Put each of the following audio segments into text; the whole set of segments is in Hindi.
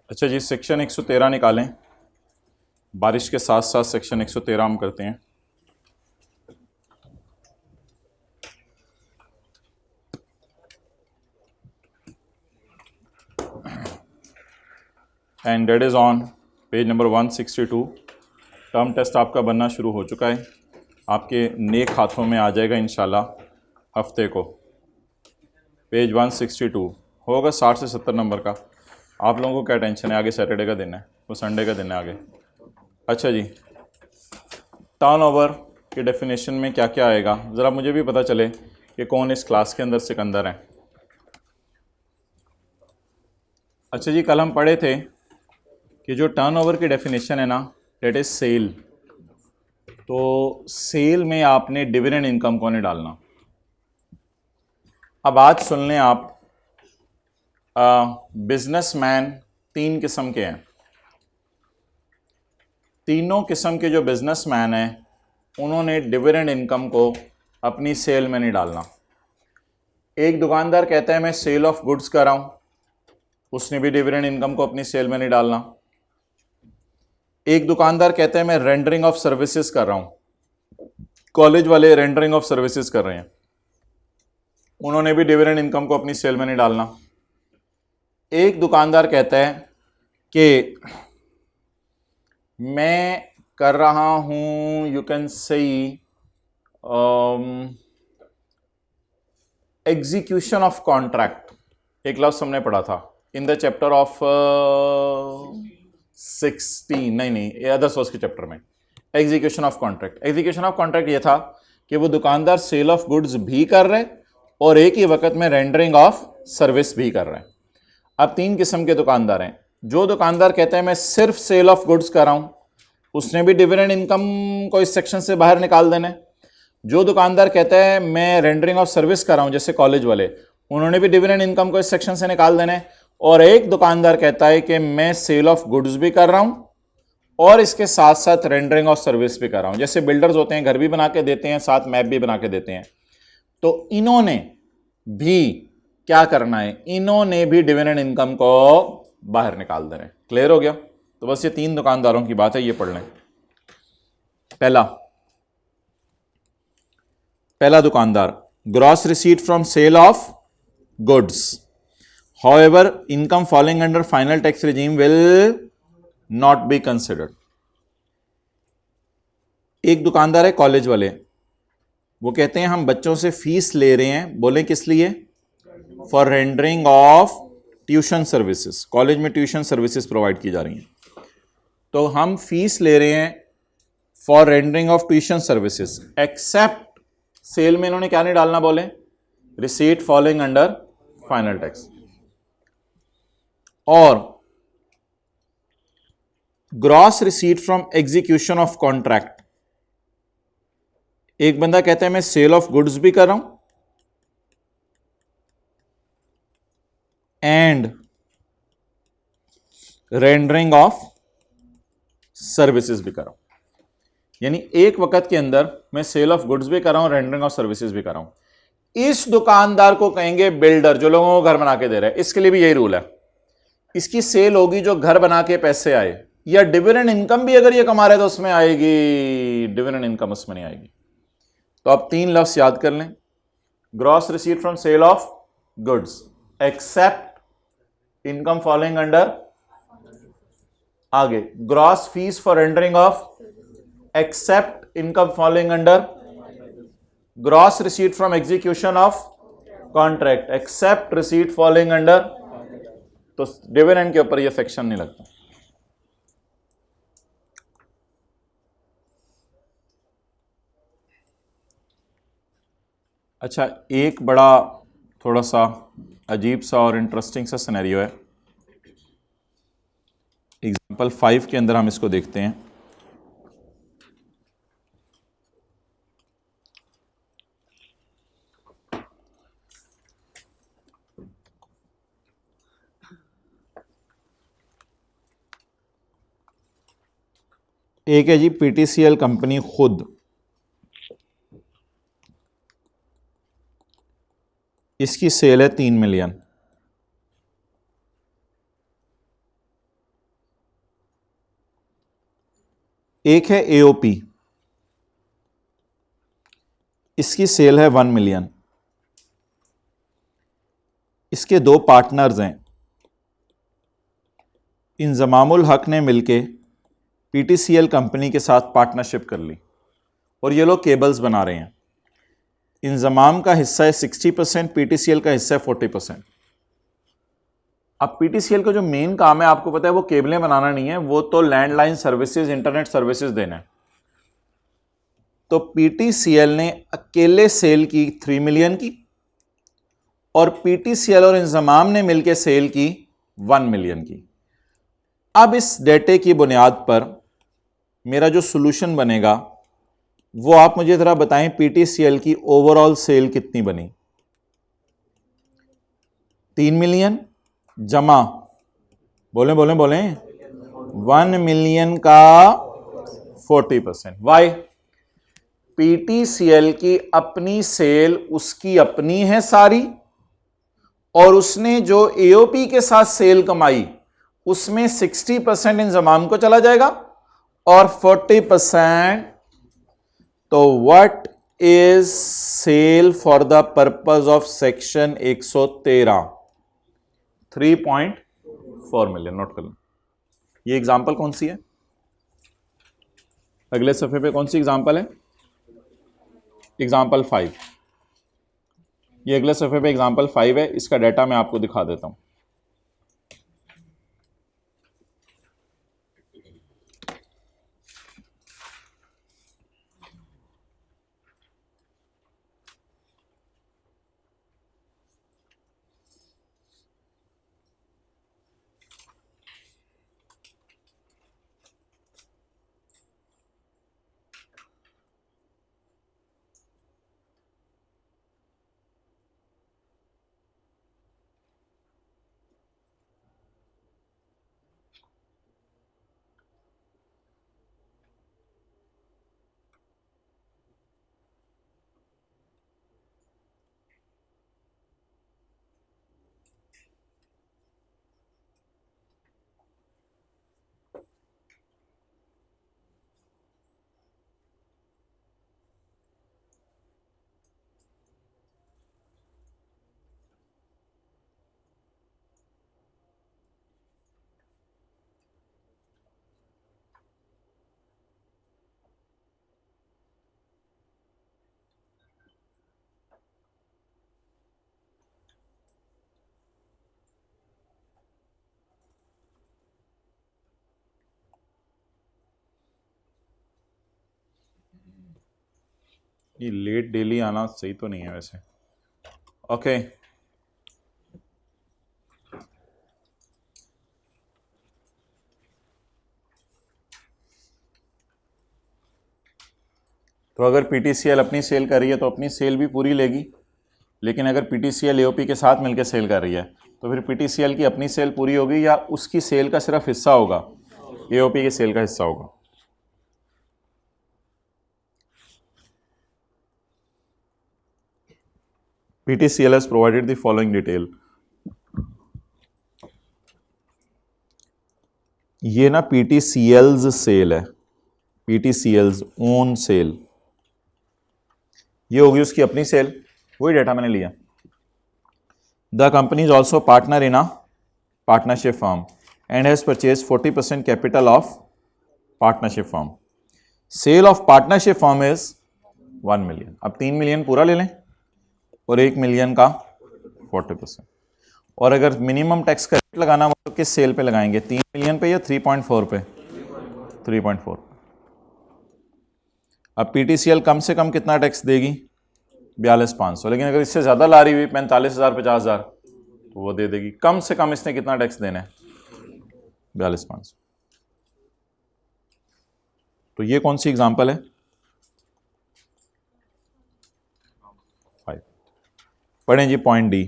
अच्छा जी, सेक्शन 113 निकालें। बारिश के साथ साथ सेक्शन 113 हम करते हैं। And date is on page number 162। Term test आपका बनना शुरू हो चुका है, आपके नेक हाथों में आ जाएगा इंशाल्लाह हफ्ते को। पेज 162 होगा 60 से 70 नंबर का। आप लोगों को क्या टेंशन है, आगे सैटरडे का दिन है, वो संडे का दिन है आगे। अच्छा जी, टर्नओवर की डेफिनेशन में क्या क्या आएगा, ज़रा मुझे भी पता चले कि कौन इस क्लास के अंदर सिकंदर है। अच्छा जी, कल हम पढ़े थे कि जो टर्नओवर की डेफिनेशन है ना, डेट इज़ सेल। तो सेल में आपने डिविडेंड इनकम को नहीं डालना। अब आज सुन लें आप, बिजनेसमैन 3 किस्म के हैं। तीनों किस्म के जो बिजनेसमैन हैं उन्होंने डिविडेंड इनकम को अपनी सेल में नहीं डालना। एक दुकानदार कहता है मैं सेल ऑफ गुड्स कर रहा हूं, उसने भी डिविडेंड इनकम को अपनी सेल में नहीं डालना। एक दुकानदार कहता है मैं रेंडरिंग ऑफ सर्विसेज कर रहा हूं, कॉलेज वाले रेंडरिंग ऑफ सर्विसेज कर रहे हैं, उन्होंने भी डिविडेंड इनकम को अपनी सेल में नहीं डालना। एक दुकानदार कहता है कि मैं कर रहा हूं, you can say execution of contract, एक लफ्ज़ हमने पढ़ा था इन द चैप्टर ऑफ 16, नहीं अदर सोर्स के चैप्टर में, execution of contract. Execution of contract ये था कि वो दुकानदार सेल ऑफ गुड्स भी कर रहे और एक ही वक्त में रेंडरिंग ऑफ सर्विस भी कर रहे हैं। अब 3 किस्म के दुकानदार हैं। जो दुकानदार कहता है मैं सिर्फ सेल ऑफ गुड्स कर रहा हूं, उसने भी डिविडेंड इनकम को इस सेक्शन से बाहर निकाल देना है। जो दुकानदार कहता है मैं रेंडरिंग ऑफ सर्विस कर रहा हूं, जैसे कॉलेज वाले, उन्होंने भी डिविडेंड इनकम को इस सेक्शन से निकाल देना है। और एक दुकानदार कहता है कि मैं सेल ऑफ गुड्स भी कर रहा हूं और इसके साथ साथ रेंडरिंग ऑफ सर्विस भी कर रहा हूं। जैसे बिल्डर्स होते हैं, घर भी बना के देते हैं, साथ मैप भी बना के देते हैं। तो इन्होंने भी क्या करना है, इन्होंने भी डिविडेंड इनकम को बाहर निकाल देना है। क्लियर हो गया? तो बस ये 3 दुकानदारों की बात है, ये पढ़ लें। पहला दुकानदार, gross receipt from sale of goods, however income following under final tax regime will not be considered. एक दुकानदार है कॉलेज वाले, वो कहते हैं हम बच्चों से फीस ले रहे हैं, बोले किस लिए? For rendering of tuition services. College में ट्यूशन सर्विसेज प्रोवाइड की जा रही हैं, तो हम फीस ले रहे हैं for rendering of tuition services, except sale में इन्होंने क्या नहीं डालना, बोले receipt following under final tax. और gross receipt from execution of contract, एक बंदा कहता है मैं सेल ऑफ गुड्स भी कर रहा हूं एंड रेंडरिंग ऑफ सर्विसेज भी कर रहा हूं, यानी एक वक्त के अंदर मैं सेल ऑफ गुड्स भी कर रहा हूं, रेंडरिंग ऑफ सर्विसेज भी कर रहा हूं। इस दुकानदार को कहेंगे बिल्डर, जो लोगों को घर बना के दे रहा है। इसके लिए भी यही रूल है, इसकी सेल होगी जो घर बना के पैसे आए, या डिविडेंड इनकम भी अगर ये कमा रहे तो उसमें आएगी, डिविडेंड इनकम उसमें नहीं आएगी। तो आप 3 लफ्ज याद कर लें, gross receipt from sale of goods except income following under, आगे gross fee for rendering of except income following under, gross receipt from execution of contract except receipt following under. तो डिविडेंड के ऊपर यह सेक्शन नहीं लगता। अच्छा, एक बड़ा थोड़ा सा अजीब सा और इंटरेस्टिंग सा सिनेरियो है। एग्जाम्पल 5 के अंदर हम इसको देखते हैं। एक है जी पीटीसीएल कंपनी खुद, इसकी सेल है 3 मिलियन। एक है एओपी, इसकी सेल है 1 मिलियन। इसके दो पार्टनर्स हैं, इंजमामुल हक ने मिलके पीटीसीएल कंपनी के साथ पार्टनरशिप कर ली और ये लोग केबल्स बना रहे हैं। इंजमाम का हिस्सा है 60%, पीटीसीएल का हिस्सा है 40%। अब पीटीसीएल का जो मेन काम है आपको पता है वो केबलें बनाना नहीं है, वो तो लैंडलाइन सर्विसेज, इंटरनेट सर्विसेज देना है। तो पीटीसीएल ने अकेले सेल की 3 मिलियन की और पीटीसीएल और इंजमाम ने मिलकर सेल की 1 मिलियन की। अब इस डेटे की बुनियाद पर मेरा जो सॉल्यूशन बनेगा वो आप मुझे जरा बताएं, पीटीसीएल की ओवरऑल सेल कितनी बनी? 3 मिलियन जमा, बोलें बोलें बोलें, 1 मिलियन का 40%। वाई? पीटीसीएल की अपनी सेल उसकी अपनी है सारी, और उसने जो एओपी के साथ सेल कमाई उसमें 60% इंजमाम को चला जाएगा और 40%। तो what is sale for the purpose of section 113? 3.4 million. Note कर लो। ये एग्जांपल कौन सी है? अगले सफे पे कौन सी एग्जांपल है? एग्जांपल 5। ये अगले सफे पे एग्जांपल 5 है। इसका डाटा मैं आपको दिखा देता हूं। ये लेट डेली आना सही तो नहीं है वैसे। ओके तो अगर पीटीसीएल अपनी सेल कर रही है तो अपनी सेल भी पूरी लेगी, लेकिन अगर पीटीसीएल एओपी के साथ मिलकर सेल कर रही है तो फिर पीटीसीएल की अपनी सेल पूरी होगी या उसकी सेल का सिर्फ हिस्सा होगा? एओपी की सेल का हिस्सा होगा। PTCL has provided the following detail. ये ना PTCL's सेल है, PTCL's ओन सेल। ये होगी उसकी अपनी सेल, वही डाटा मैंने लिया। The company is also partner in a partnership firm and has purchase 40% capital of partnership firm. Sale of partnership firm is 1 million. अब 3 मिलियन पूरा ले लें और 1 मिलियन का 40%। और अगर मिनिमम टैक्स का रेट लगाना हो तो किस सेल पे लगाएंगे? 3 मिलियन पे या 3.4 पे? 3.4। अब पीटीसीएल कम से कम कितना टैक्स देगी? 42,500। लेकिन अगर इससे ज़्यादा ला रही हुई 45,000 50,000 तो वो दे देगी। कम से कम इसने कितना टैक्स देना है? 42,500। तो ये कौन सी एग्जांपल है? 5। पढ़ें जी point D.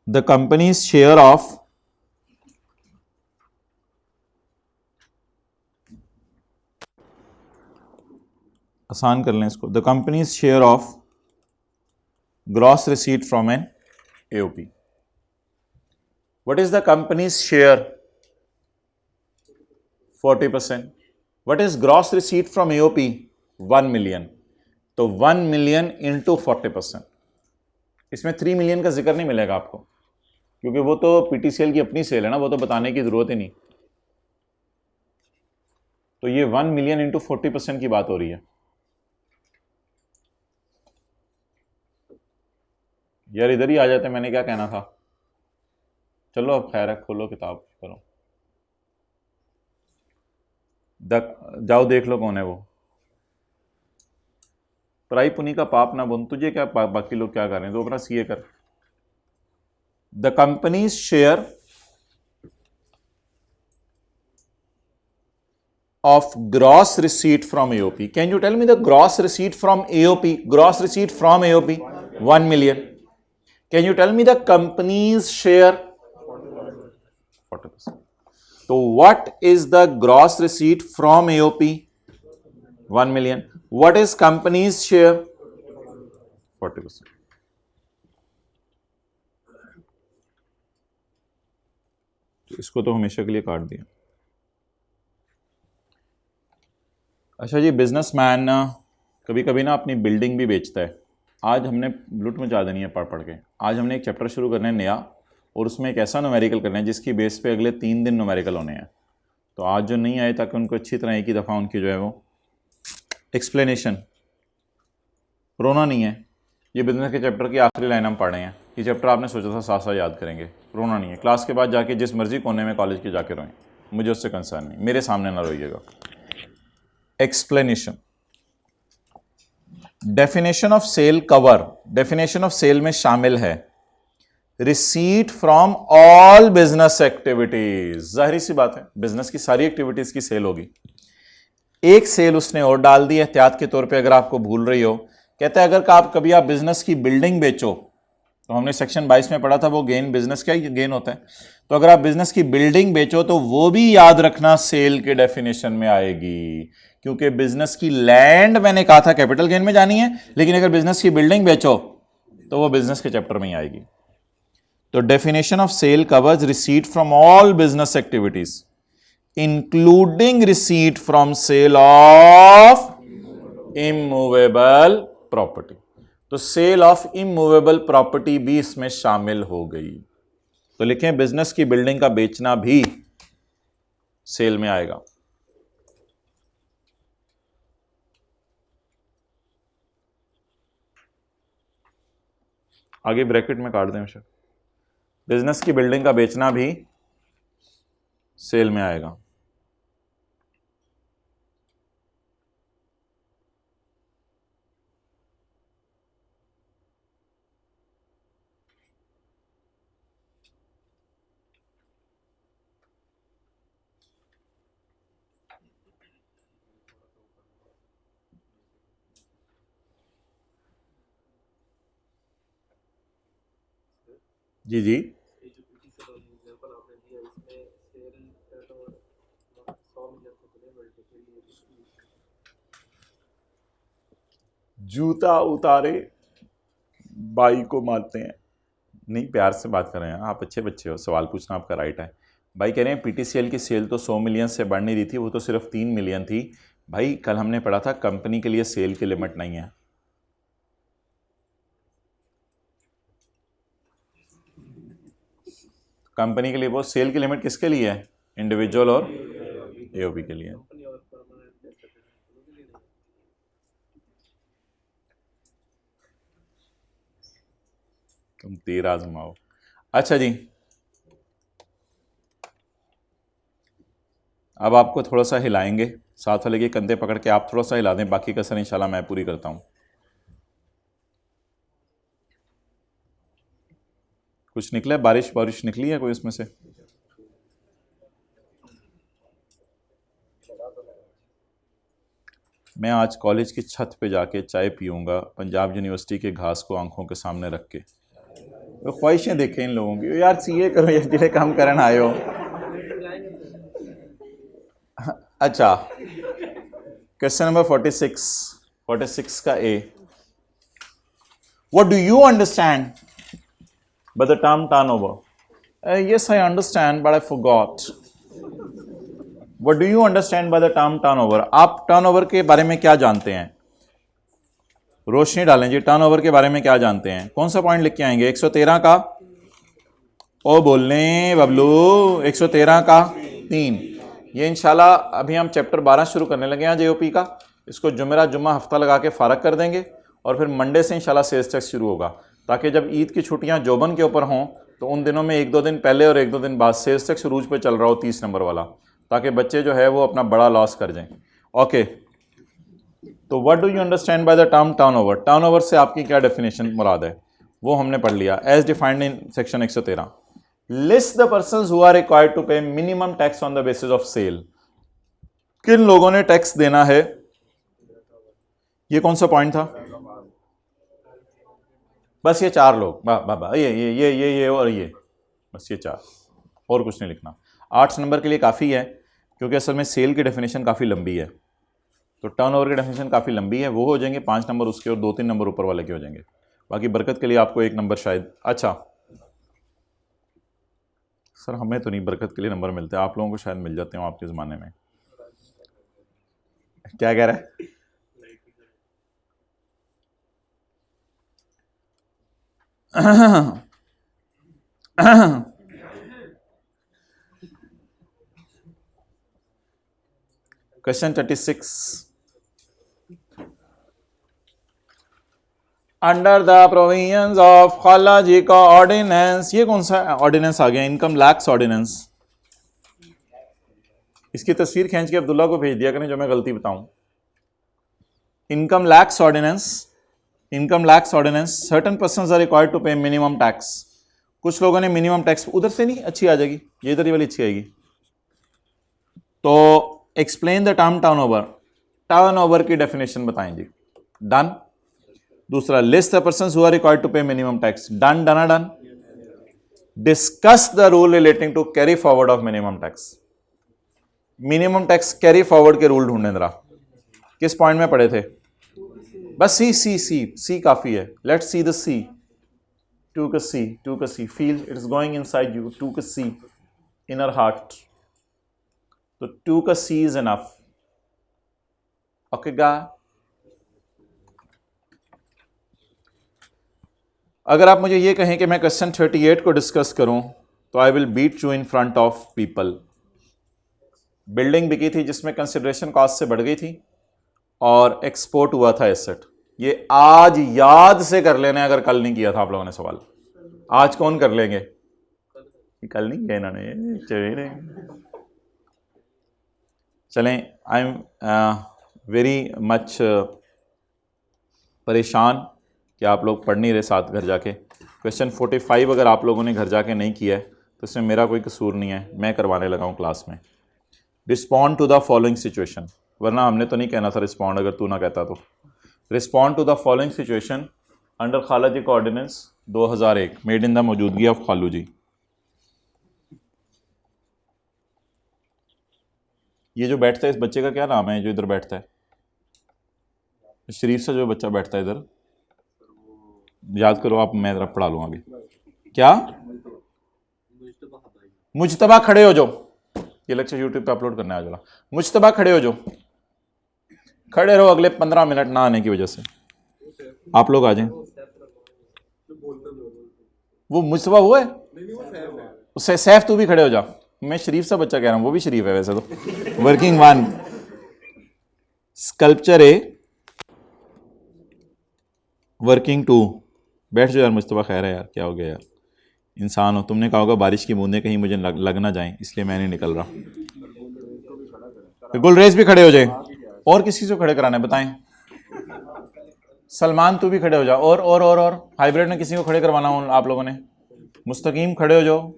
The company's share of आसान कर लें इसको। The company's share of gross receipt from an AOP. What is the company's share 40%. What is gross receipt from AOP? 1 million. तो 1 million into 40%. इसमें 3 million का जिक्र नहीं मिलेगा आपको, क्योंकि वो तो पीटीसीएल की अपनी सेल है ना, वो तो बताने की जरूरत ही नहीं। तो ये 1 million into 40% की बात हो रही है। यार इधर ही आ जाते, मैंने क्या कहना था। चलो अब खैर है, खोलो किताब, करो जाओ देख लो कौन है वो। पराई पुनी का पाप ना बुन, तुझे क्या बाकी लोग क्या कर रहे हैं, तो अपना सीए कर। The company's share of gross receipt from AOP. Can you tell me the gross receipt from AOP? Gross receipt from AOP, 1 million. Can you tell me the company's share? 40%. So what is the gross receipt from AOP? 1 million. What is company's share? 40%. तो इसको तो हमेशा के लिए काट दिया। अच्छा जी, बिजनेसमैन कभी कभी ना अपनी बिल्डिंग भी बेचता है। आज हमने लूट मचा देनी है पढ़ पढ़ के। आज हमने एक चैप्टर शुरू करना है नया, और उसमें एक ऐसा न्यूमेरिकल करना है जिसकी बेस पे अगले 3 दिन न्यूमेरिकल होने हैं। तो आज जो नहीं आए, ताकि उनको अच्छी तरह एक ही दफ़ा उनकी जो है वो एक्सप्लेनेशन, रोना नहीं है। ये बिजनेस के चैप्टर की आखिरी लाइन हम पढ़ रहे हैं। ये चैप्टर आपने सोचा था साथ साथ याद करेंगे, रोना नहीं है। क्लास के बाद जाके जिस मर्जी कोने में कॉलेज के जाके रोएं, मुझे उससे कंसर्न नहीं, मेरे सामने ना रोइएगा। Explanation, definition of sale cover, definition of sale में शामिल है receipt from all business activities. जाहिर सी बात है, बिजनेस की सारी एक्टिविटीज की सेल होगी। एक सेल उसने और डाल दी एहतियात के तौर पे, अगर आपको भूल रही हो। कहता है अगर कभी आप बिजनेस की बिल्डिंग बेचो, तो हमने सेक्शन 22 में पढ़ा था वो गेन, बिजनेस क्या गेन होता है। तो अगर आप बिजनेस की बिल्डिंग बेचो तो वो भी याद रखना सेल के डेफिनेशन में आएगी, क्योंकि बिजनेस की लैंड मैंने कहा था कैपिटल गेन में जानी है, लेकिन अगर बिजनेस की बिल्डिंग बेचो तो वो बिजनेस के चैप्टर में ही आएगी। तो definition of sale covers receipt from all business activities including receipt from sale of immovable property. तो सेल ऑफ इमूवेबल प्रॉपर्टी भी इसमें शामिल हो गई। तो लिखें बिजनेस की बिल्डिंग का बेचना भी सेल में आएगा। आगे ब्रैकेट में काट दें, बिजनेस की बिल्डिंग का बेचना भी सेल में आएगा। जी जी, जूता उतारे बाई को मारते हैं। नहीं, प्यार से बात कर रहे हैं, आप अच्छे बच्चे हो, सवाल पूछना आपका राइट है। भाई कह रहे हैं पीटीसीएल की सेल तो 100 मिलियन से बढ़ नहीं रही थी, वो तो सिर्फ 3 मिलियन थी। भाई कल हमने पढ़ा था कंपनी के लिए सेल की लिमिट नहीं है। कंपनी के लिए वो सेल की लिमिट किसके लिए है? इंडिविजुअल और एओपी के लिए। तुम तीर आजमाओ। अच्छा जी, अब आपको थोड़ा सा हिलाएंगे, साथ वाले के कंधे पकड़ के आप थोड़ा सा हिला दें, बाकी कसर इंशाल्लाह मैं पूरी करता हूं। कुछ निकला? बारिश निकली है कोई उसमें से? मैं आज कॉलेज की छत पे जाके चाय पीऊंगा पंजाब यूनिवर्सिटी के घास को आंखों के सामने रख के। तो ख्वाहिशें देखें इन लोगों की, यार सीए करो या जिले काम करन आए हो। अच्छा, क्वेश्चन नंबर 46 का A, what do you understand by the term turnover? Yes I understand but I forgot. What do you understand by the term turnover? आप टर्नओवर के बारे में क्या जानते हैं? रोशनी डालें जी, टर्नओवर के बारे में क्या जानते हैं? कौन सा पॉइंट लिख के आएंगे? 113 का ओ बोलने बबलू, 113 का 3। ये इंशाल्लाह अभी हम चैप्टर 12 शुरू करने लगे हैं जेओपी का। इसको जुमेरात जुम्मा हफ्ता लगा के फारग कर देंगे और फिर मंडे से इंशाल्लाह सेल्स टैक्स शुरू होगा, ताकि जब ईद की छुट्टियां जोबन के ऊपर हों तो उन दिनों में 1-2 दिन पहले और 1-2 दिन बाद सेल्स टैक्स रूज पे चल रहा हो 30 नंबर वाला, ताकि बच्चे जो है वो अपना बड़ा लॉस कर जाएं। ओके, तो what do you understand by the term turnover? Turnover से आपकी क्या डेफिनेशन मुराद है वो हमने पढ़ लिया, as defined in section 113। List the persons who are required to pay minimum tax on the basis of sale. किन लोगों ने टैक्स देना है? ये कौन सा पॉइंट था? बस ये 4 लोग, ये और ये, बस ये 4, और कुछ नहीं लिखना। 8 नंबर के लिए काफ़ी है, क्योंकि असल में सेल की डेफिनेशन काफ़ी लंबी है, तो टर्नओवर की डेफिनेशन काफ़ी लंबी है, वो हो जाएंगे 5 नंबर उसके और 2-3 नंबर ऊपर वाले के हो जाएंगे। बाकी बरकत के लिए आपको 1 नंबर शायद, अच्छा सर हमें तो नहीं बरकत के लिए नंबर मिलते, आप लोगों को शायद मिल जाते हो आपके ज़माने में। क्या कह रहा है? Question 36, under the provisions of खाला जी का ऑर्डिनेंस। ये कौन सा ऑर्डिनेंस आ गया? Income tax ordinance. इसकी तस्वीर खींच के अब्दुल्ला को भेज दिया करें जो मैं गलती बताऊं। Income tax ordinance, income tax ordinance, certain persons are required to pay minimum tax. कुछ लोगों ने मिनिमम टैक्स, उधर से नहीं अच्छी आ जाएगी, ये इधर वाली अच्छी आएगी। तो explain the term turnover, turnover की डेफिनेशन बताएं जी। डन। दूसरा, list the persons who are required to pay minimum tax. Done, done, done. Discuss the rule relating to carry forward of minimum tax. Minimum tax carry forward के रूल ढूंढने जरा, किस पॉइंट में पढ़े थे? बस सी सी सी सी काफी है। Let's see the C. Two का सी, टू का C, feel it is going inside you, two का सी, इनर हार्ट। तो टू का सी इज इनफ। ओके गा, अगर आप मुझे ये कहें कि मैं क्वेश्चन 38 को डिस्कस करूं तो I will beat you in front of people. Building बिकी थी जिसमें कंसिडरेशन कॉस्ट से बढ़ गई थी और एक्सपोर्ट हुआ था एसेट। ये आज याद से कर लेना, अगर कल नहीं किया था आप लोगों ने सवाल। आज कौन कर लेंगे? कल नहीं किया इन्होंने। चलें, आई एम वेरी मच परेशान कि आप लोग पढ़ नहीं रहे साथ घर जाके। क्वेश्चन 45 अगर आप लोगों ने घर जाके नहीं किया है तो इसमें मेरा कोई कसूर नहीं है, मैं करवाने लगा हूँ क्लास में। Respond to the following situation, वरना हमने तो नहीं कहना था रिस्पॉन्ड, अगर तू ना कहता तो। Respond to the following situation under खाला जी का ऑर्डिनेंस 2001, मेड इन द मौजूदगी ऑफ खालू जी। ये जो बैठता है इस बच्चे का क्या नाम है जो इधर बैठता है? शरीफ से जो बच्चा बैठता है इधर, याद करो आप, मैं जरा पढ़ा लूँ अभी। क्या? मुजतबा, खड़े हो जाओ। ये लेक्चर यूट्यूब पे अपलोड करना है। मुजतबा खड़े हो जाओ, खड़े रहो अगले 15 मिनट ना आने की वजह से। आप लोग आ जाएं। वो मुजतबा वो है, उससे सैफ तू भी खड़े हो जा। मैं शरीफ सा बच्चा कह रहा हूँ, वो भी शरीफ है वैसे तो। Working one, sculpture A, working two. बैठ जाओ यार मुजतबा, खैर है यार, क्या हो गया यार, इंसान हो। तुमने कहा होगा बारिश की बूंदें कहीं मुझे लग ना जाएं, इसलिए मैं नहीं निकल रहा। गुलरेज भी खड़े हो जाए। और किसी से खड़े कराना है बताएं? सलमान तू भी खड़े हो जाओ। और हाइब्रिड में किसी को खड़े करवाना हो आप लोगों ने? मुस्तकीम खड़े हो जाओ।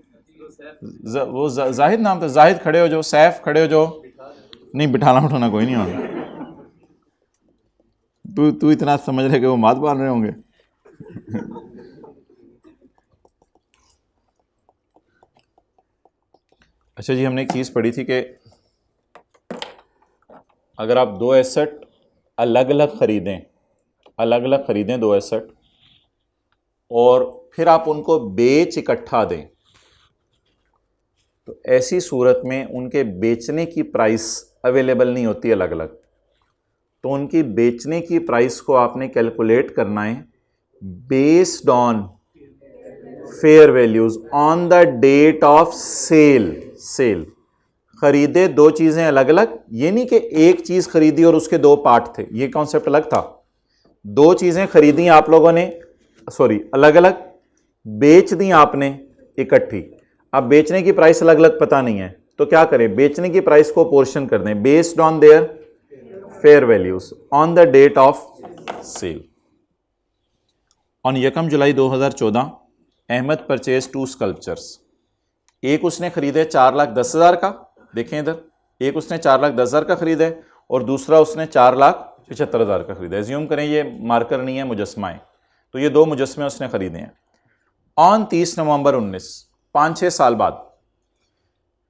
वो जाहिद नाम था, जाहिद खड़े हो जाओ। सैफ खड़े हो जाओ। नहीं, बिठाना उठाना कोई नहीं होगा। तू इतना समझ रहे कि वो मात बांध रहे होंगे। अच्छा जी, हमने एक चीज़ पढ़ी थी कि अगर आप 2 एसेट अलग अलग खरीदें 2 एसेट, और फिर आप उनको बेच इकट्ठा दें, तो ऐसी सूरत में उनके बेचने की प्राइस अवेलेबल नहीं होती अलग अलग, तो उनकी बेचने की प्राइस को आपने कैलकुलेट करना है based on fair values on the date of sale. खरीदे दो चीजें अलग अलग, ये नहीं कि एक चीज खरीदी और उसके दो पार्ट थे, ये कॉन्सेप्ट अलग था। दो चीजें खरीदी आप लोगों ने, सॉरी अलग अलग, बेच दी आपने इकट्ठी। अब बेचने की प्राइस अलग अलग पता नहीं है, तो क्या करें, बेचने की प्राइस को पोर्शन कर दें based on their fair values on the date of sale. On 1 July 2014 Ahmad purchase 2 sculptures. एक उसने खरीदे 4,10,000 का, देखें इधर, एक उसने 4,10,000 का खरीदा है और दूसरा उसने 4,75,000 का खरीदा है। एज्यूम करें ये मार्कर नहीं है, मुजस्मा है, तो ये दो मुजस्मे उसने खरीदे हैं। ऑन 30 नवंबर 19, 5-6 साल बाद,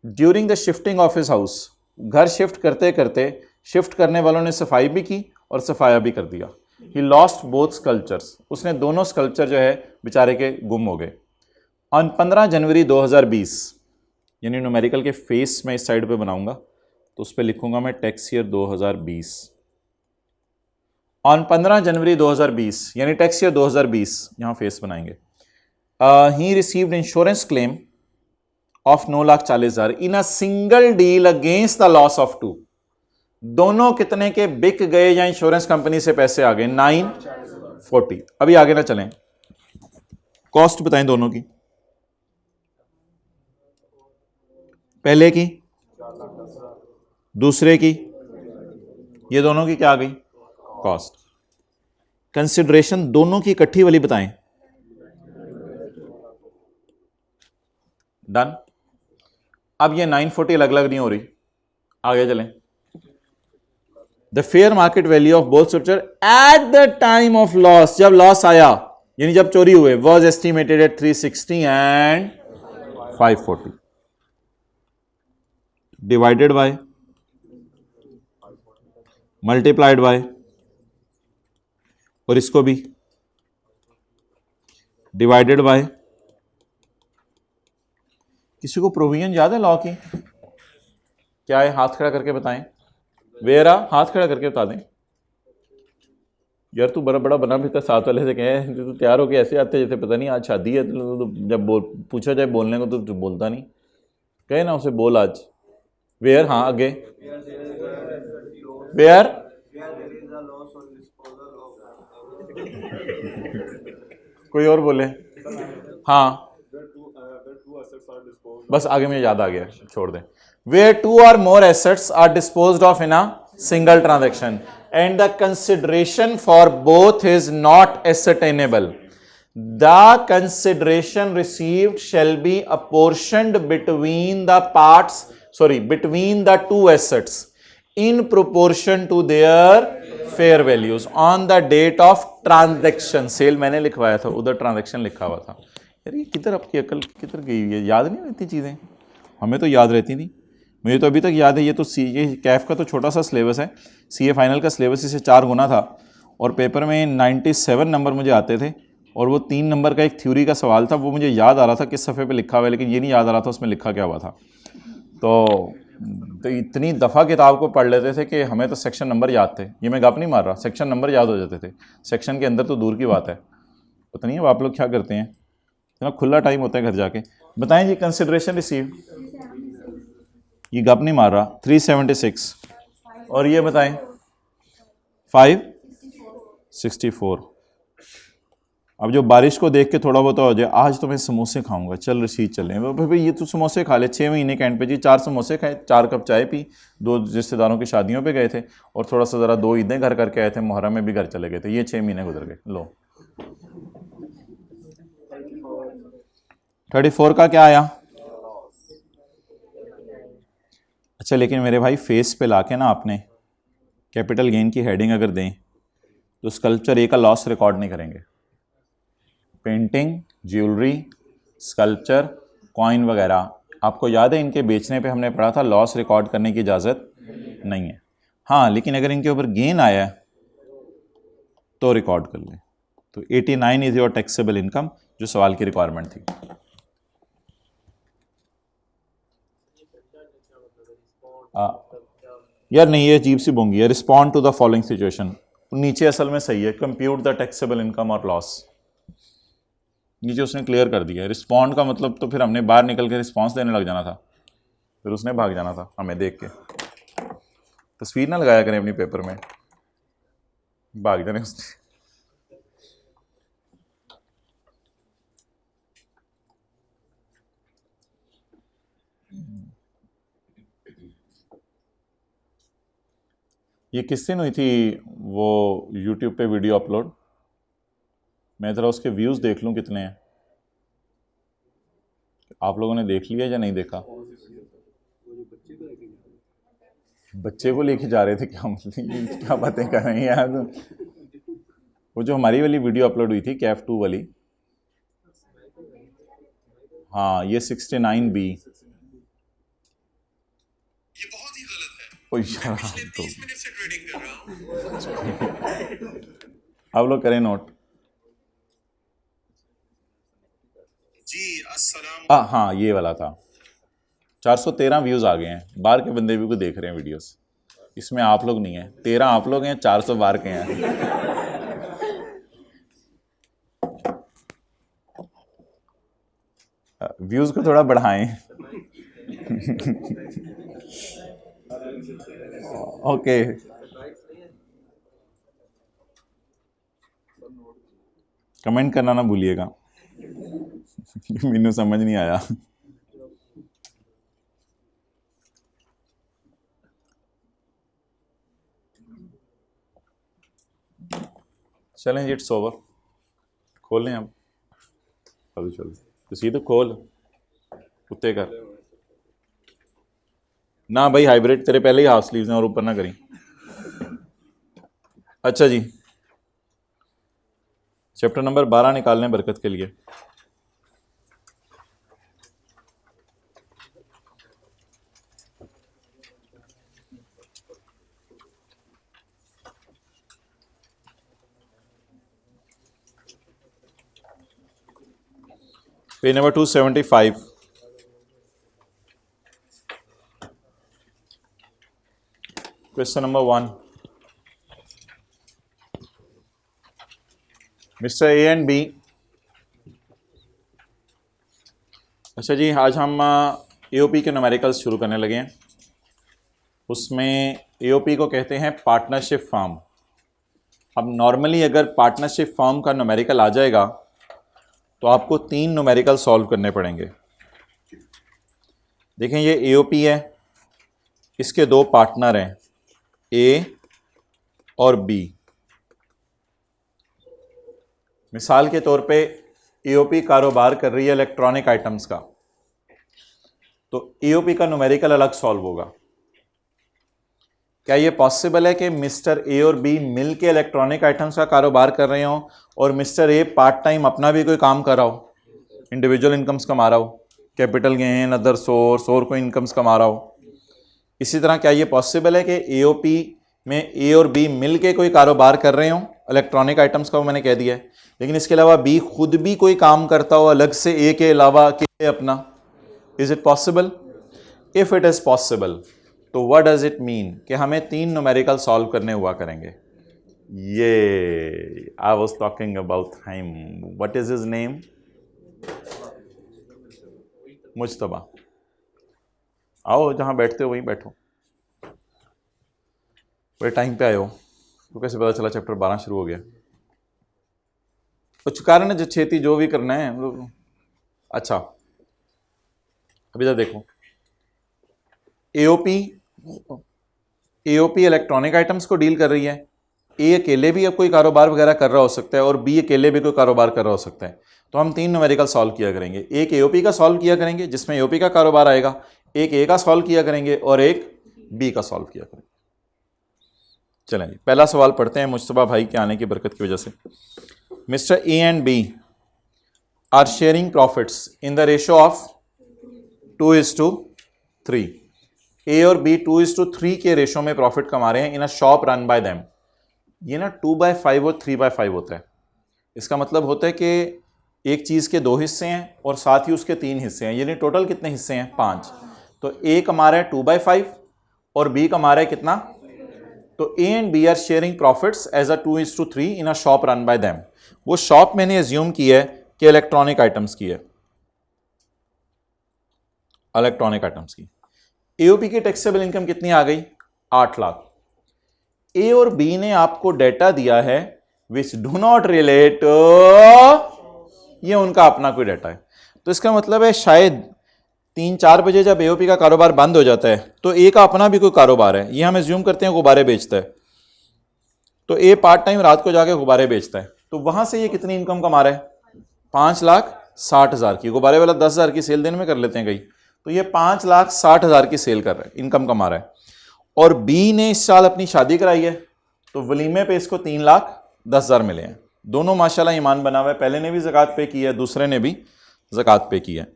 during the shifting of his house, घर शिफ्ट करते करते शिफ्ट करने वालों ने सफाई भी की और सफाया भी कर दिया। ही लॉस्ट बोथ स्कल्पचर्स, उसने दोनों स्कल्पचर जो है बेचारे के गुम हो गए। ऑन 15 जनवरी 2020, यानी न्यूमेरिकल के फेस में इस साइड पे बनाऊंगा तो उस पर लिखूंगा मैं टैक्स ईयर 2020। ऑन 15 जनवरी 2020 यानी टैक्स ईयर 2020, यहां फेस बनाएंगे। He received insurance claim of 9,40,000 in a single deal against the loss of 2। दोनों कितने के बिक गए या इंश्योरेंस कंपनी से पैसे आ गए? 940। अभी आगे ना चलें, कॉस्ट बताएं दोनों की, पहले की, दूसरे की, ये दोनों की क्या आ गई? कॉस्ट। कंसिडरेशन दोनों की इकट्ठी वाली बताएं। डन। अब ये 940 अलग अलग नहीं हो रही, आगे चलें। The fair market value of both sculpture at the time of loss, जब लॉस आया यानी जब चोरी हुए, was estimated at 360 and 540 divided by multiplied by, और इसको भी डिवाइडेड बाय। किसी को प्रोविजन याद है लॉ की? क्या है? हाथ खड़ा करके बताएं। वेरा, हाथ खड़ा करके बता दें। यार तू बड़ा बड़ा बना भी था, साथ वाले से कहे तो तैयार होके ऐसे आते जैसे पता नहीं आज शादी है, तो जब पूछा जाए बोलने को तो बोलता नहीं। कहे ना उसे बोल आज। वेयर, हाँ आगे। वेयर कोई और बोले। हाँ बस आगे मुझे याद आ गया, छोड़ दें। Where 2 or more assets are disposed of in a single transaction and the consideration for both is not ascertainable, the consideration received shall be apportioned between the parts, between the two assets in proportion to their fair values on the date of transaction। Sale मैंने लिखवाया था, उधर ट्रांजेक्शन लिखा हुआ था। यार ये किधर आपकी अकल किधर गई हुई है? याद नहीं रहती चीज़ें, हमें तो याद रहती थी। मुझे तो अभी तक याद है, ये तो ये कैफ का तो छोटा सा सिलेबस है, सीए फाइनल का सिलेबस इससे 4 गुना था, और पेपर में 97 नंबर मुझे आते थे, और वो 3 नंबर का एक थ्योरी का सवाल था, वो मुझे याद आ रहा था किस सफ़े पे लिखा हुआ है, लेकिन ये नहीं याद आ रहा था उसमें लिखा क्या हुआ था। तो इतनी दफ़ा किताब को पढ़ लेते थे कि हमें तो सेक्शन नंबर याद थे। ये मैं गप नहीं मार रहा, सेक्शन नंबर याद हो जाते थे। सेक्शन के अंदर तो दूर की बात है। पता नहीं अब आप लोग क्या करते हैं, इतना खुला टाइम होता है घर जाके। बताएं जी, कंसिडरेशन रिसीव, ये गप नहीं मार रहा, 376, और ये बताएं 564। अब जो बारिश को देख के थोड़ा बहुत हो जाए, आज तो मैं समोसे खाऊंगा, चल रशीद चलें। भाई ये तो समोसे खा ले, 6 महीने के एंड पे जी 4 समोसे खाए, 4 कप चाय पी, 2 रिश्तेदारों की शादियों पे गए थे, और थोड़ा सा ज़रा 2 ईदें घर करके आए थे, मुहर्रम में भी घर चले गए थे। ये 6 महीने गुजर गए। लो 34 का क्या आया? अच्छा लेकिन मेरे भाई फेस पे लाके ना आपने कैपिटल गेन की हेडिंग अगर दें तो स्कल्पचर ए का लॉस रिकॉर्ड नहीं करेंगे। पेंटिंग, ज्वेलरी, स्कल्पचर, कॉइन वगैरह, आपको याद है इनके बेचने पे हमने पढ़ा था लॉस रिकॉर्ड करने की इजाज़त नहीं है। हाँ लेकिन अगर इनके ऊपर गेन आया है तो रिकॉर्ड कर लें। तो 89 इज योर टैक्सेबल इनकम, जो सवाल की रिक्वायरमेंट थी। यार नहीं, ये अजीब सी बोंगी है। Respond to the following situation, नीचे असल में सही है, कंप्यूट द टैक्सेबल इनकम और लॉस, नीचे उसने क्लियर कर दिया है। रिस्पॉन्ड का मतलब तो फिर हमने बाहर निकल के रिस्पॉन्स देने लग जाना था, फिर उसने भाग जाना था हमें देख के। तस्वीर ना लगाया करें अपनी पेपर में, भाग जाने उसने। ये किस दिन हुई थी वो YouTube पे वीडियो अपलोड? मैं ज़रा उसके व्यूज़ देख लूँ कितने हैं। आप लोगों ने देख लिया या नहीं देखा? बच्चे को लेके जा रहे थे क्या? मतलब क्या बातें कर रहे हैं यार। वो जो हमारी वाली वीडियो अपलोड हुई थी कैफ 2 वाली, हाँ ये 69B। ये बहुत ही गलत है। कोई पिछले 30 मिनट से ट्रेडिंग कर रहा हूँ। आप लोग करें नोट। जी अस्सलाम। हाँ ये वाला था। 413 व्यूज़ आ गए हैं, बाहर के बंदे भी को देख रहे हैं वीडियोस, इसमें आप लोग नहीं हैं। 13 आप लोग हैं, 400 बाहर के हैं। व्यूज़ को थोड़ा बढ़ाएं। ओके कमेंट करना ना भूलिएगा। मैनू समझ नहीं आया। चलें जी, इट्स ओवर। खोल लें अब, चलो चलो तो सीधे खोल कुत्ते का ना भाई। हाइब्रिड तेरे पहले ही हाफ स्लीव्स हैं और ऊपर ना करी। अच्छा जी, चैप्टर नंबर 12 निकालने बरकत के लिए। Page number 275। Question number 1, mister A and B. अच्छा जी, आज हम एओपी के न्यूमेरिकल्स शुरू करने लगे हैं। उसमें एओपी को कहते हैं पार्टनरशिप फॉर्म। अब नॉर्मली अगर पार्टनरशिप फॉर्म का न्यूमेरिकल आ जाएगा तो आपको 3 न्यूमेरिकल सॉल्व करने पड़ेंगे। देखें ये एओपी है, इसके 2 पार्टनर हैं ए और बी। मिसाल के तौर पे एओपी कारोबार कर रही है इलेक्ट्रॉनिक आइटम्स का, तो एओपी का न्यूमेरिकल अलग सॉल्व होगा। क्या ये पॉसिबल है कि मिस्टर ए और बी मिल के इलेक्ट्रॉनिक आइटम्स का कारोबार कर रहे हों और मिस्टर ए पार्ट टाइम अपना भी कोई काम कर रहा हो, इंडिविजुअल इनकम्स कमा रहा हो, कैपिटल गेन, अदर सोर्स और कोई इनकम्स कमा रहा हो? इसी तरह क्या ये पॉसिबल है कि एओपी में ए और बी मिल के कोई कारोबार कर रहे हों इलेक्ट्रॉनिक आइटम्स का? वो मैंने कह दिया है, लेकिन इसके अलावा बी खुद भी कोई काम करता हो अलग से ए के अलावा के अपना। Is it possible? If it is possible तो व्हाट डज इट मीन कि हमें 3 न्यूमेरिकल सॉल्व करने हुआ करेंगे। ये I was talking about him. What is his name? Mujtaba. आओ, जहां बैठते हो वहीं बैठो, बड़े टाइम पे आए हो। तो कैसे पता चला चैप्टर 12 शुरू हो गया? कुछ कारण है जो छेती जो भी करना है। अच्छा अभी तक देखो, एओपी इलेक्ट्रॉनिक आइटम्स को डील कर रही है। ए अकेले भी अब कोई कारोबार वगैरह कर रहा हो सकता है और बी अकेले भी कोई कारोबार कर रहा हो सकता है। तो हम 3 न्यूमेरिकल सॉल्व किया करेंगे। एक एओपी का सॉल्व किया करेंगे जिसमें एओपी का कारोबार आएगा, एक ए का सॉल्व किया करेंगे और एक बी का सॉल्व किया करेंगे। चलें जी, पहला सवाल पढ़ते हैं मुज्तबा भाई के आने की बरकत की वजह से। Mister A and B are sharing profits in the ratio of 2:3। A और बी 2:3 के रेशो में प्रॉफिट कमा रहे हैं इन a shop run by them. ये ना 2/5 और 3/5 होता है। इसका मतलब होता है कि एक चीज़ के 2 हिस्से हैं और साथ ही उसके 3 हिस्से हैं, यानी टोटल कितने हिस्से हैं? 5। तो ए कमा रहा है 2/5 और बी कमा रहा है कितना, तो A and B are sharing profits as a 2:3 in a shop run by them. वो शॉप मैंने एज्यूम की है कि इलेक्ट्रॉनिक आइटम्स की है, इलेक्ट्रॉनिक आइटम्स की। एओपी की टैक्सेबल इनकम कितनी आ गई, 8 लाख। ए और बी ने आपको डेटा दिया है विच डू नॉट रिलेट, ये उनका अपना कोई डेटा है। तो इसका मतलब है शायद 3-4 बजे जब एओपी का कारोबार बंद हो जाता है तो ए का अपना भी कोई कारोबार है, ये हम एज्यूम करते हैं गुब्बारे बेचता है, तो ए पार्ट टाइम रात को जाके गुब्बारे बेचता है, तो वहां से ये कितनी इनकम कमा रहा है, 5,60,000 की। गुब्बारे वाला 10,000 की सेल दिन में कर लेते हैं कई, तो ये 5,60,000 की सेल कर रहा है, इनकम कमा रहा है। और बी ने इस साल अपनी शादी कराई है, तो वलीमे पे इसको 3,10,000 मिले हैं। दोनों माशाल्लाह ईमान बना हुआ है, पहले ने भी ज़कात पे की है, दूसरे ने भी ज़कात पे की है।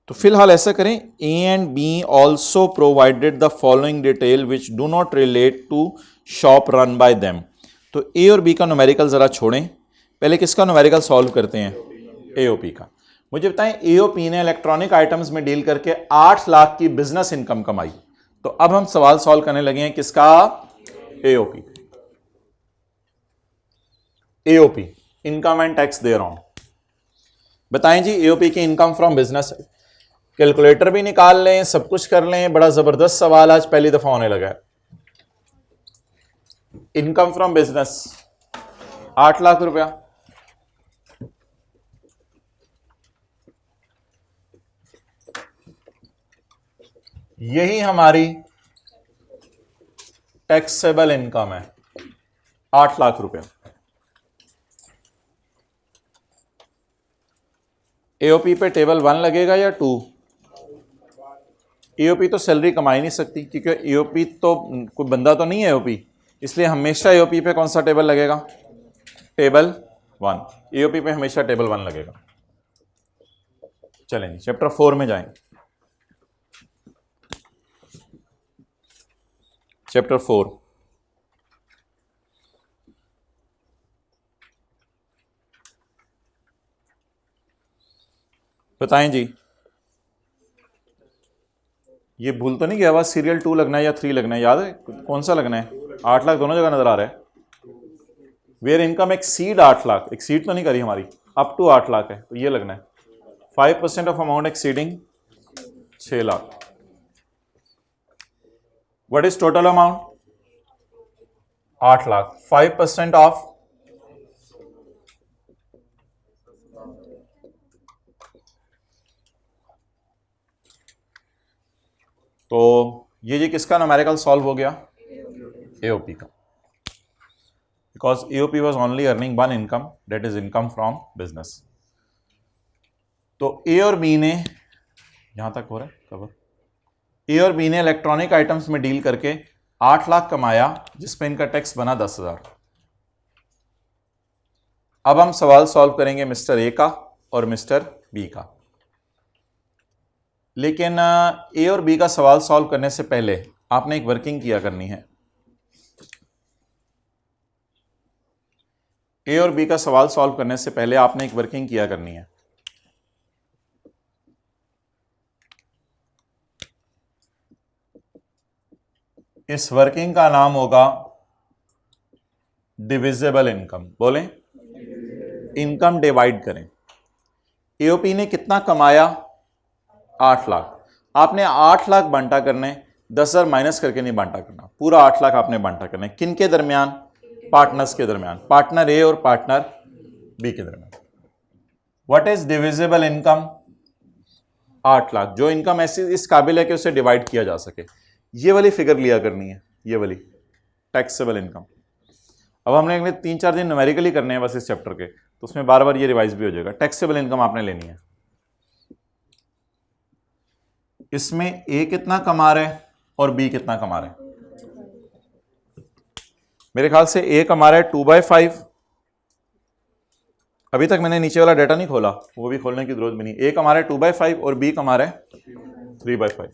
तो फिलहाल ऐसा करें, A and B also provided the following detail which do not relate to shop run by them. तो ए और बी का न्यूमेरिकल ज़रा छोड़ें, पहले किसका न्यूमेरिकल सॉल्व करते हैं, एओपी का। मुझे बताएं, एओपी ने इलेक्ट्रॉनिक आइटम्स में डील करके 8 लाख की बिजनेस इनकम कमाई। तो अब हम सवाल सॉल्व करने लगे हैं किसका, AOP. AOP income and tax दे रहा हूं, बताएं जी एओपी की इनकम फ्रॉम बिजनेस। कैलकुलेटर भी निकाल लें, सब कुछ कर लें, बड़ा जबरदस्त सवाल आज पहली दफा होने लगा है। इनकम फ्रॉम बिजनेस 8 लाख रुपया, यही हमारी टैक्सेबल इनकम है, 8 लाख रुपया। एओपी पे टेबल 1 लगेगा या 2? एओपी तो सैलरी कमा ही नहीं सकती, क्योंकि एओपी तो कोई बंदा तो नहीं है एओपी, इसलिए हमेशा एओपी पे कौन सा टेबल लगेगा, टेबल 1। एओपी पे हमेशा टेबल 1 लगेगा। चलें चैप्टर 4 में जाएं। चैप्टर 4, बताएं जी, ये भूल तो नहीं गया, बस सीरियल 2 लगना है या 3 लगना है, याद है कौन सा लगना है? 8 लाख दोनों जगह नजर आ रहा है। Where income exceed 8 lakh, exceed तो नहीं करी हमारी, अप टू 8 लाख है, तो ये लगना है 5% of amount exceeding 6 lakh. What is total amount, 8 lakh, 5% of तो ये जी किसका न्यूमेरिकल सॉल्व हो गया, एओपी का, because AOP was only earning one income, that is income from business. तो ए और बी ने, यहां तक हो रहा है कवर, ए और बी ने इलेक्ट्रॉनिक आइटम्स में डील करके 8 लाख कमाया, जिसपे इनका टैक्स बना 10,000। अब हम सवाल सॉल्व करेंगे मिस्टर ए का और मिस्टर बी का, लेकिन ए और बी का सवाल सॉल्व करने से पहले आपने एक वर्किंग किया करनी है। ए और बी का सवाल सॉल्व करने से पहले आपने एक वर्किंग किया करनी है। इस वर्किंग का नाम होगा डिविजिबल इनकम। बोलें, इनकम डिवाइड करें। एओपी ने कितना कमाया, 8 लाख। आपने 8 लाख बांटा करने, 10,000 माइनस करके नहीं बांटा करना, पूरा 8 लाख आपने बांटा करना है। किन के दरमियान, पार्टनर्स के दरमियान, पार्टनर ए और पार्टनर बी के दरमियान। What is divisible income, 8 lakh. जो इनकम ऐसी इस काबिल है कि उसे डिवाइड किया जा सके, ये वाली फिगर लिया करनी है, ये वाली टैक्सेबल इनकम। अब हमने अगले 3-4 दिन न्यूमेरिकली करने हैं बस इस चैप्टर के, तो उसमें बार बार ये रिवाइज भी हो जाएगा। टैक्सेबल इनकम आपने लेनी है। इसमें ए कितना कमा रहा है और बी कितना कमा रहा है। मेरे ख्याल से ए कमा रहा है 2/5। अभी तक मैंने नीचे वाला डाटा नहीं खोला, वो भी खोलने की जरूरत भी नहीं। ए कमा रहा है 2/5 और बी कमा रहा है 3/5।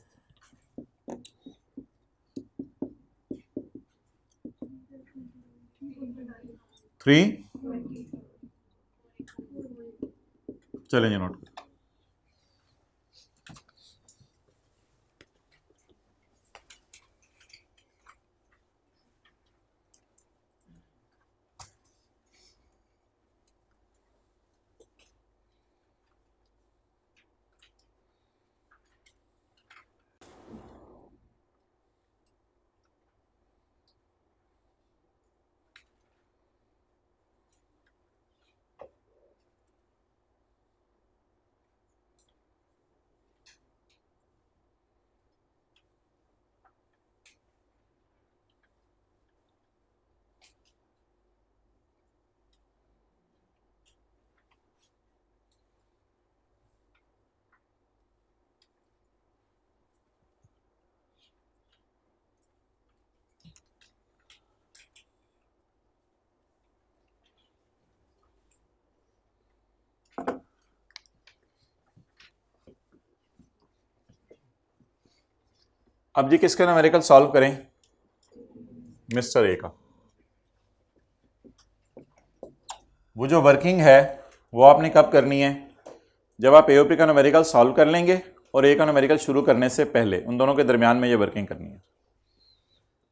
चलेंगे नोट कर। अब जी किसका न्यूमेरिकल सॉल्व करें? मिस्टर ए का। वो जो वर्किंग है वो आपने कब करनी है? जब आप एओपी का न्यूमेरिकल सॉल्व कर लेंगे और ए का न्यूमेरिकल शुरू करने से पहले, उन दोनों के दरमियान में ये वर्किंग करनी है।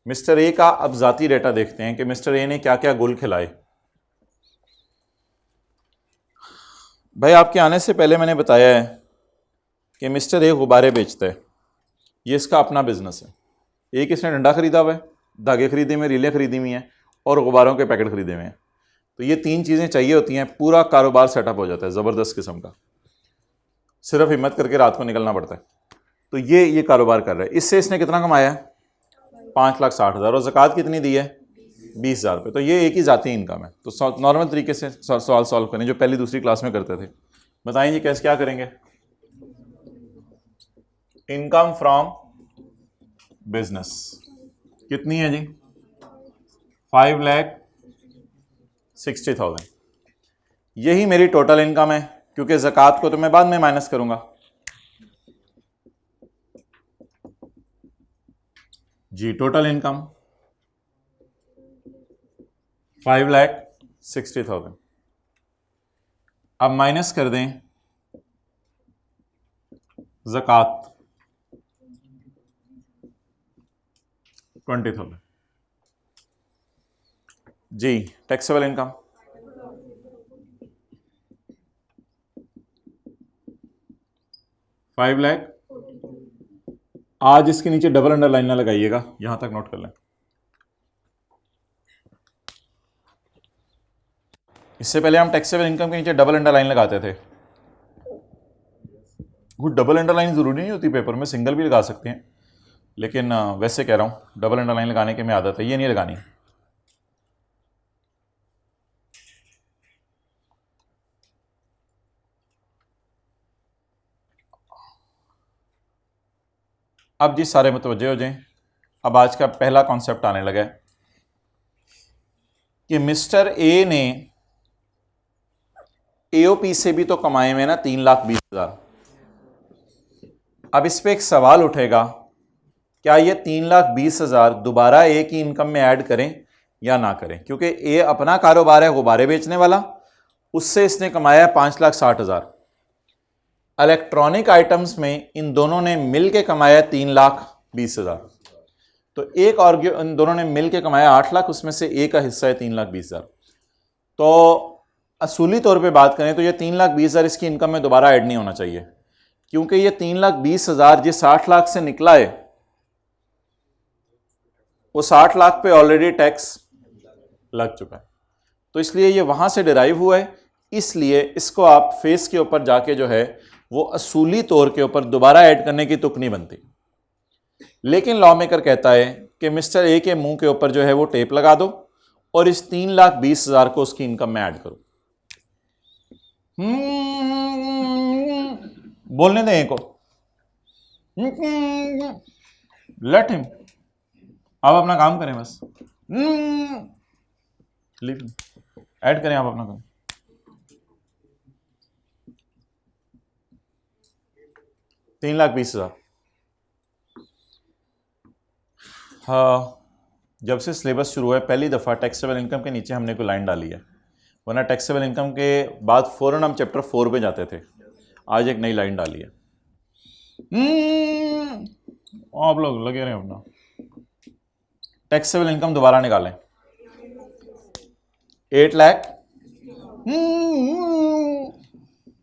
मिस्टर ए का अब जाती डेटा देखते हैं कि मिस्टर ए ने क्या क्या गुल खिलाए। भाई आपके आने से पहले मैंने बताया है कि मिस्टर ए गुब्बारे बेचता है, ये इसका अपना बिजनेस है। एक इसने डंडा खरीदा हुआ है, धागे खरीदे हुए, रीलें खरीदी हुई हैं और गुब्बारों के पैकेट खरीदे हुए हैं। तो ये तीन चीज़ें चाहिए होती हैं, पूरा कारोबार सेटअप हो जाता है ज़बरदस्त किस्म का। सिर्फ हिम्मत करके रात को निकलना पड़ता है। तो ये कारोबार कर रहा है। इससे इसने कितना कमाया है? 5,60,000 और ज़कात कितनी दी है? 20,000 रुपये। तो ये एक ही ज़ाती इनकम है। तो नॉर्मल तरीके से सवाल सॉल्व करें जो पहली दूसरी क्लास में करते थे। बताएं जी कैसे क्या करेंगे? इनकम फ्रॉम बिजनेस कितनी है जी? 5,60,000। यही मेरी टोटल इनकम है, क्योंकि ज़कात को तो मैं बाद में माइनस करूंगा। जी टोटल इनकम 5,60,000। अब माइनस कर दें ज़कात 20,000। जी टैक्सेबल इनकम 5 लाख। आज इसके नीचे डबल अंडरलाइन ना लगाइएगा, यहां तक नोट कर लें। इससे पहले हम टैक्सेबल इनकम के नीचे डबल अंडरलाइन लगाते थे। वो डबल अंडरलाइन जरूरी नहीं होती पेपर में, सिंगल भी लगा सकते हैं, लेकिन वैसे कह रहा हूं डबल अंडरलाइन लगाने की मैं आदत है, ये नहीं लगानी। अब जी सारे मुतवज्जे हो जाएं। अब आज का पहला कॉन्सेप्ट आने लगा है कि मिस्टर ए ने एओपी से भी तो कमाए में ना 3,20,000। अब इस पे एक सवाल उठेगा, क्या ये 3,20,000 दोबारा ए की इनकम में ऐड करें या ना करें? क्योंकि ए अपना कारोबार है गुब्बारे बेचने वाला, उससे इसने कमाया 5,60,000। इलेक्ट्रॉनिक आइटम्स में इन दोनों ने मिल के कमाया 3,20,000। तो एक और इन दोनों ने मिल के कमाया 8 लाख, उसमें से ए का हिस्सा है 3,20,000। तो असूली तौर पे बात करें तो ये 3,20,000 इसकी इनकम में दोबारा ऐड नहीं होना चाहिए, क्योंकि ये 3,20,000 जिस 60 लाख से निकला है वो 60 लाख पे ऑलरेडी टैक्स लग चुका है। तो इसलिए ये वहां से डिराइव हुआ है, इसलिए इसको आप फेस के ऊपर जाके जो है वो असूली तौर के ऊपर दोबारा ऐड करने की तुक नहीं बनती। लेकिन लॉ मेकर कहता है कि मिस्टर ए के मुंह के ऊपर जो है वो टेप लगा दो और इस 3,20,000 को उसकी इनकम में ऐड करो। बोलने दें को, लेट हिम, आप अपना काम करें बस। ऐड करें आप अपना काम। $3,20,000। हाँ, जब से सिलेबस शुरू हुआ है पहली दफ़ा टैक्सेबल इनकम के नीचे हमने कोई लाइन डाली है, वरना टैक्सेबल इनकम के बाद फ़ौरन हम चैप्टर 4 पे जाते थे। आज एक नई लाइन डाली है। आप लोग लगे रहे अपना। टैक्सेबल इनकम दोबारा निकालें 8 लाख।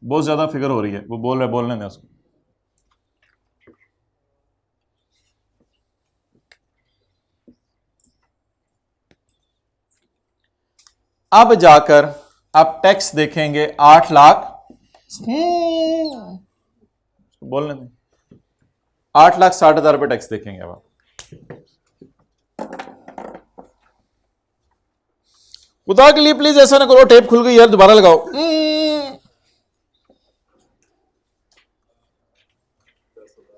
बहुत ज़्यादा फिगर हो रही है, वो बोल रहे, बोलने दें उसको। अब जाकर आप टैक्स देखेंगे 8 लाख, बोलने दें, 8,60,000 रुपये टैक्स देखेंगे। अब आप खुदा के लिए प्लीज ऐसा ना करो, टेप खुल गई यार, दोबारा लगाओ।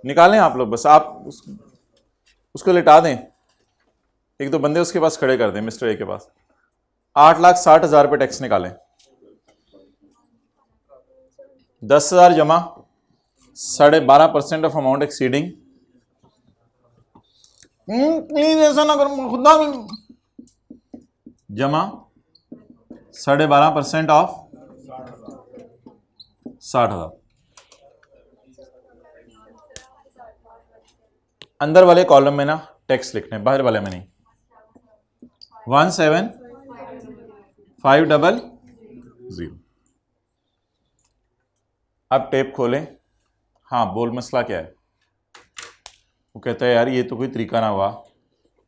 निकालें आप लोग बस, आप उसको लिटा दें, एक दो बंदे उसके पास खड़े कर दें, मिस्टर ए के पास। 8,60,000 रुपये टैक्स निकालें। 10,000 जमा, 12.5% ऑफ अमाउंट एक्सीडिंग प्लीज ऐसा ना करो खुदा, जमा 12.5% ऑफ 60,000। अंदर वाले कॉलम में ना टैक्स लिखने, बाहर वाले में नहीं। 17,500। अब टेप खोलें। हाँ बोल, मसला क्या है? वो कहता है यार ये तो कोई तरीका ना हुआ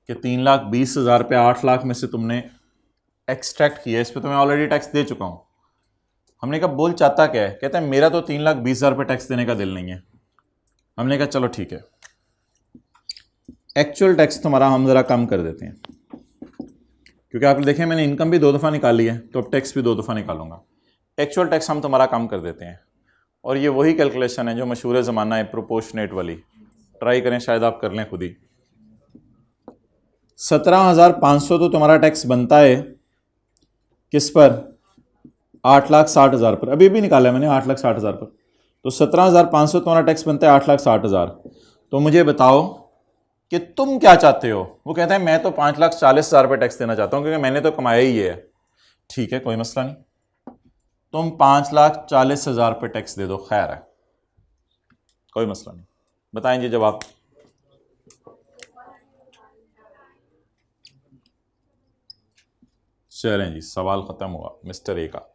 कि 3,20,000 पे 8 लाख में से तुमने एक्सट्रैक्ट किया, इस पे तो मैं ऑलरेडी टैक्स दे चुका हूं। हमने कहा बोल चाहता क्या है? कहता है मेरा तो 3,20,000 पे टैक्स देने का दिल नहीं है। हमने कहा चलो ठीक है, एक्चुअल टैक्स तुम्हारा हम ज़रा कम कर देते हैं, क्योंकि आप देखें मैंने इनकम भी 2 दफ़ा निकाली है, तो अब टैक्स भी 2 दफ़ा निकालूंगा। एक्चुअल टैक्स हम तुम्हारा कम कर देते हैं। और ये वही कैलकुलेशन है जो मशहूर ज़माना है प्रोपोर्शनेट वाली, ट्राई करें, शायद आप कर लें खुद ही। 17,500 तो तुम्हारा टैक्स बनता है किस पर? 8,60,000 पर। अभी भी निकाला है मैंने 8,60,000 पर। तो 17,500 तुम्हारा टैक्स बनता है 8,60,000। तो मुझे बताओ कि तुम क्या चाहते हो? वो कहता है मैं तो 5,40,000 पे टैक्स देना चाहता हूं क्योंकि मैंने तो कमाया ही ये है। ठीक है, कोई मसला नहीं, तुम 5,40,000 पे टैक्स दे दो, खैर है, कोई मसला नहीं। बताएं जी जवाब। चलें जी, सवाल खत्म हुआ मिस्टर ए का।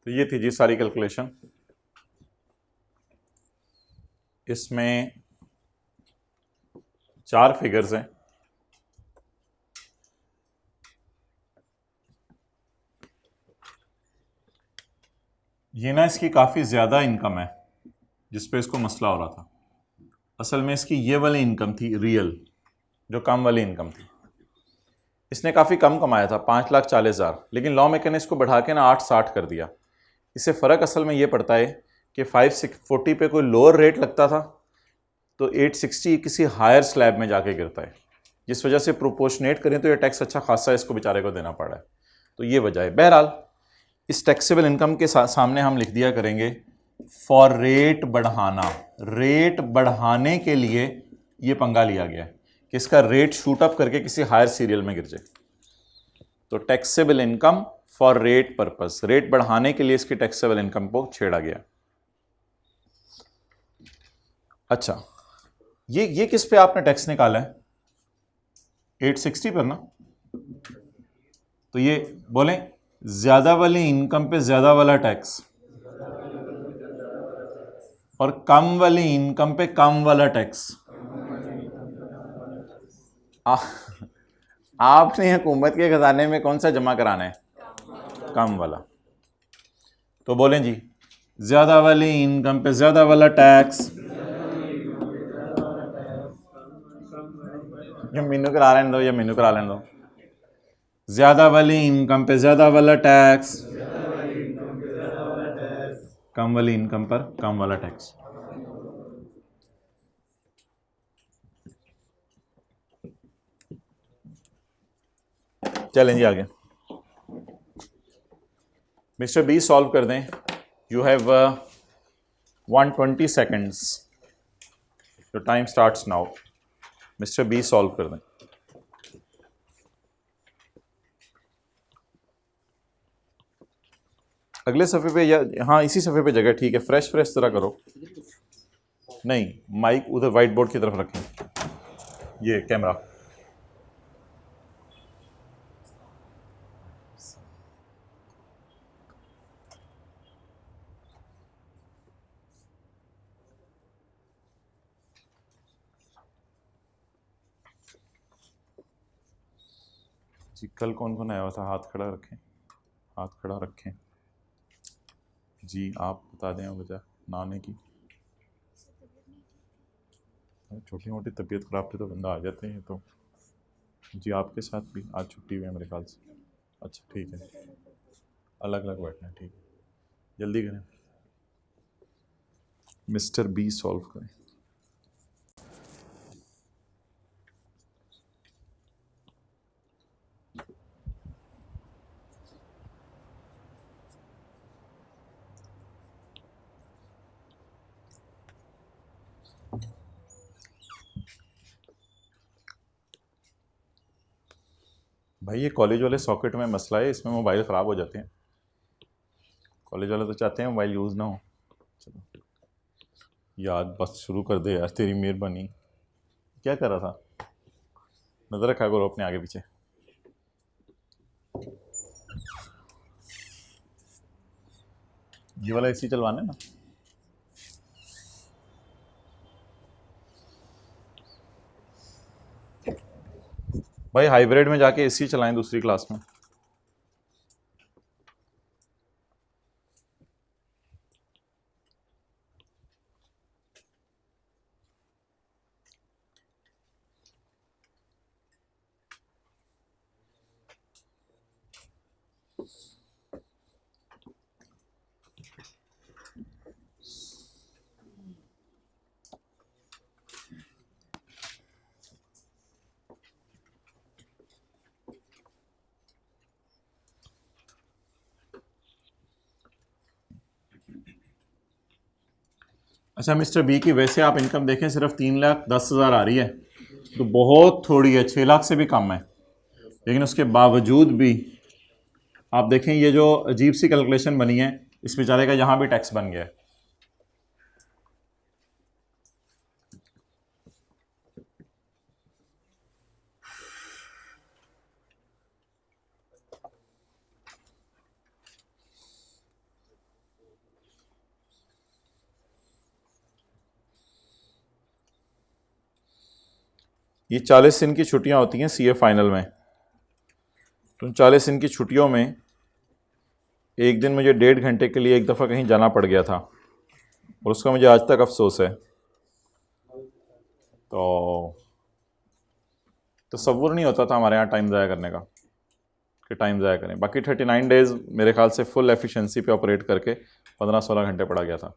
तो ये थी जी सारी कैलकुलेशन। इसमें 4 फिगर्स हैं। ये ना इसकी काफ़ी ज़्यादा इनकम है जिस पे इसको मसला हो रहा था। असल में इसकी ये वाली इनकम थी रियल, जो कम वाली इनकम थी। इसने काफ़ी कम कमाया था 5,40,000, लेकिन लॉ मेकर ने इसको बढ़ा के ना 860 कर दिया। इससे फ़र्क असल में ये पड़ता है कि 540 पे कोई लोअर रेट लगता था तो 860 किसी हायर स्लैब में जाके गिरता है, जिस वजह से प्रोपोर्शनेट करें तो ये टैक्स अच्छा खासा इसको बेचारे को देना पड़ा है। तो ये वजह है। बहरहाल इस टैक्सेबल इनकम के सामने हम लिख दिया करेंगे फॉर रेट बढ़ाना। रेट बढ़ाने के लिए ये पंगा लिया गया है कि इसका रेट शूट अप करके किसी हायर सीरियल में गिर जाए। तो taxable income for rate purpose, rate बढ़ाने के लिए इसकी टैक्सेबल इनकम को छेड़ा गया। अच्छा, ये किस पे आपने टैक्स निकाला है? 860 पर ना। तो ये बोलें ज्यादा वाली इनकम पे ज्यादा वाला टैक्स और कम वाली इनकम पे कम वाला टैक्स। आपने हुकूमत के खजाने में कौन सा जमा कराना है? कम वाला। तो बोलें जी ज्यादा वाली इनकम पे ज्यादा वाला टैक्स। ये मीनू करा लेने दो, ये मीनू करा लेने दो। ज्यादा वाली इनकम पे ज्यादा वाला टैक्स, कम वाली इनकम पर कम वाला टैक्स। चलें जी आगे। मिस्टर बी सॉल्व कर दें। You have 120 seconds. Your time starts now. Mister B solve कर दें। अगले सफ़े पे या हाँ इसी सफ़े पे जगह ठीक है। फ्रेश फ्रेश तरह करो। नहीं, माइक उधर वाइट बोर्ड की तरफ रखें। ये कैमरा जी। कल कौन कौन आया हुआ था? हाथ खड़ा रखें, हाथ खड़ा रखें जी। आप बता दें वजह ना आने की। छोटी मोटी तबीयत खराब थी तो बंदा आ जाते हैं तो जी। आपके साथ भी आज छुट्टी हुई है मेरे ख्याल से। अच्छा ठीक है, अलग अलग बैठना है, ठीक है। जल्दी करें। मिस्टर बी सॉल्व करें। भाई ये कॉलेज वाले सॉकेट में मसला है, इसमें मोबाइल ख़राब हो जाते हैं। कॉलेज वाले तो चाहते हैं मोबाइल यूज़ ना हो। चलो याद बस शुरू कर दे यार, तेरी मेहरबानी। क्या कर रहा था? नज़र रखा करो अपने आगे पीछे। ये वाला एसी चलवाना है ना। भाई हाइब्रिड में जाके एसी चलाएं दूसरी क्लास में। अच्छा मिस्टर बी की वैसे आप इनकम देखें सिर्फ 3,10,000 आ रही है, तो बहुत थोड़ी है, 6 लाख से भी कम है। लेकिन उसके बावजूद भी आप देखें ये जो अजीब सी कैलकुलेशन बनी है, इस बेचारे का यहाँ भी टैक्स बन गया है। ये 40 दिन की छुट्टियां होती हैं सीए फाइनल में, तो उन 40 दिन की छुट्टियों में एक दिन मुझे 1.5 घंटे के लिए एक दफ़ा कहीं जाना पड़ गया था और उसका मुझे आज तक अफसोस है। तो तसव्वुर नहीं होता था हमारे यहाँ टाइम ज़ाया करने का कि टाइम ज़ाया करें। बाकी 39 डेज़ मेरे ख्याल से फुल एफिशिएंसी पे ऑपरेट करके 15-16 घंटे पड़ा गया था।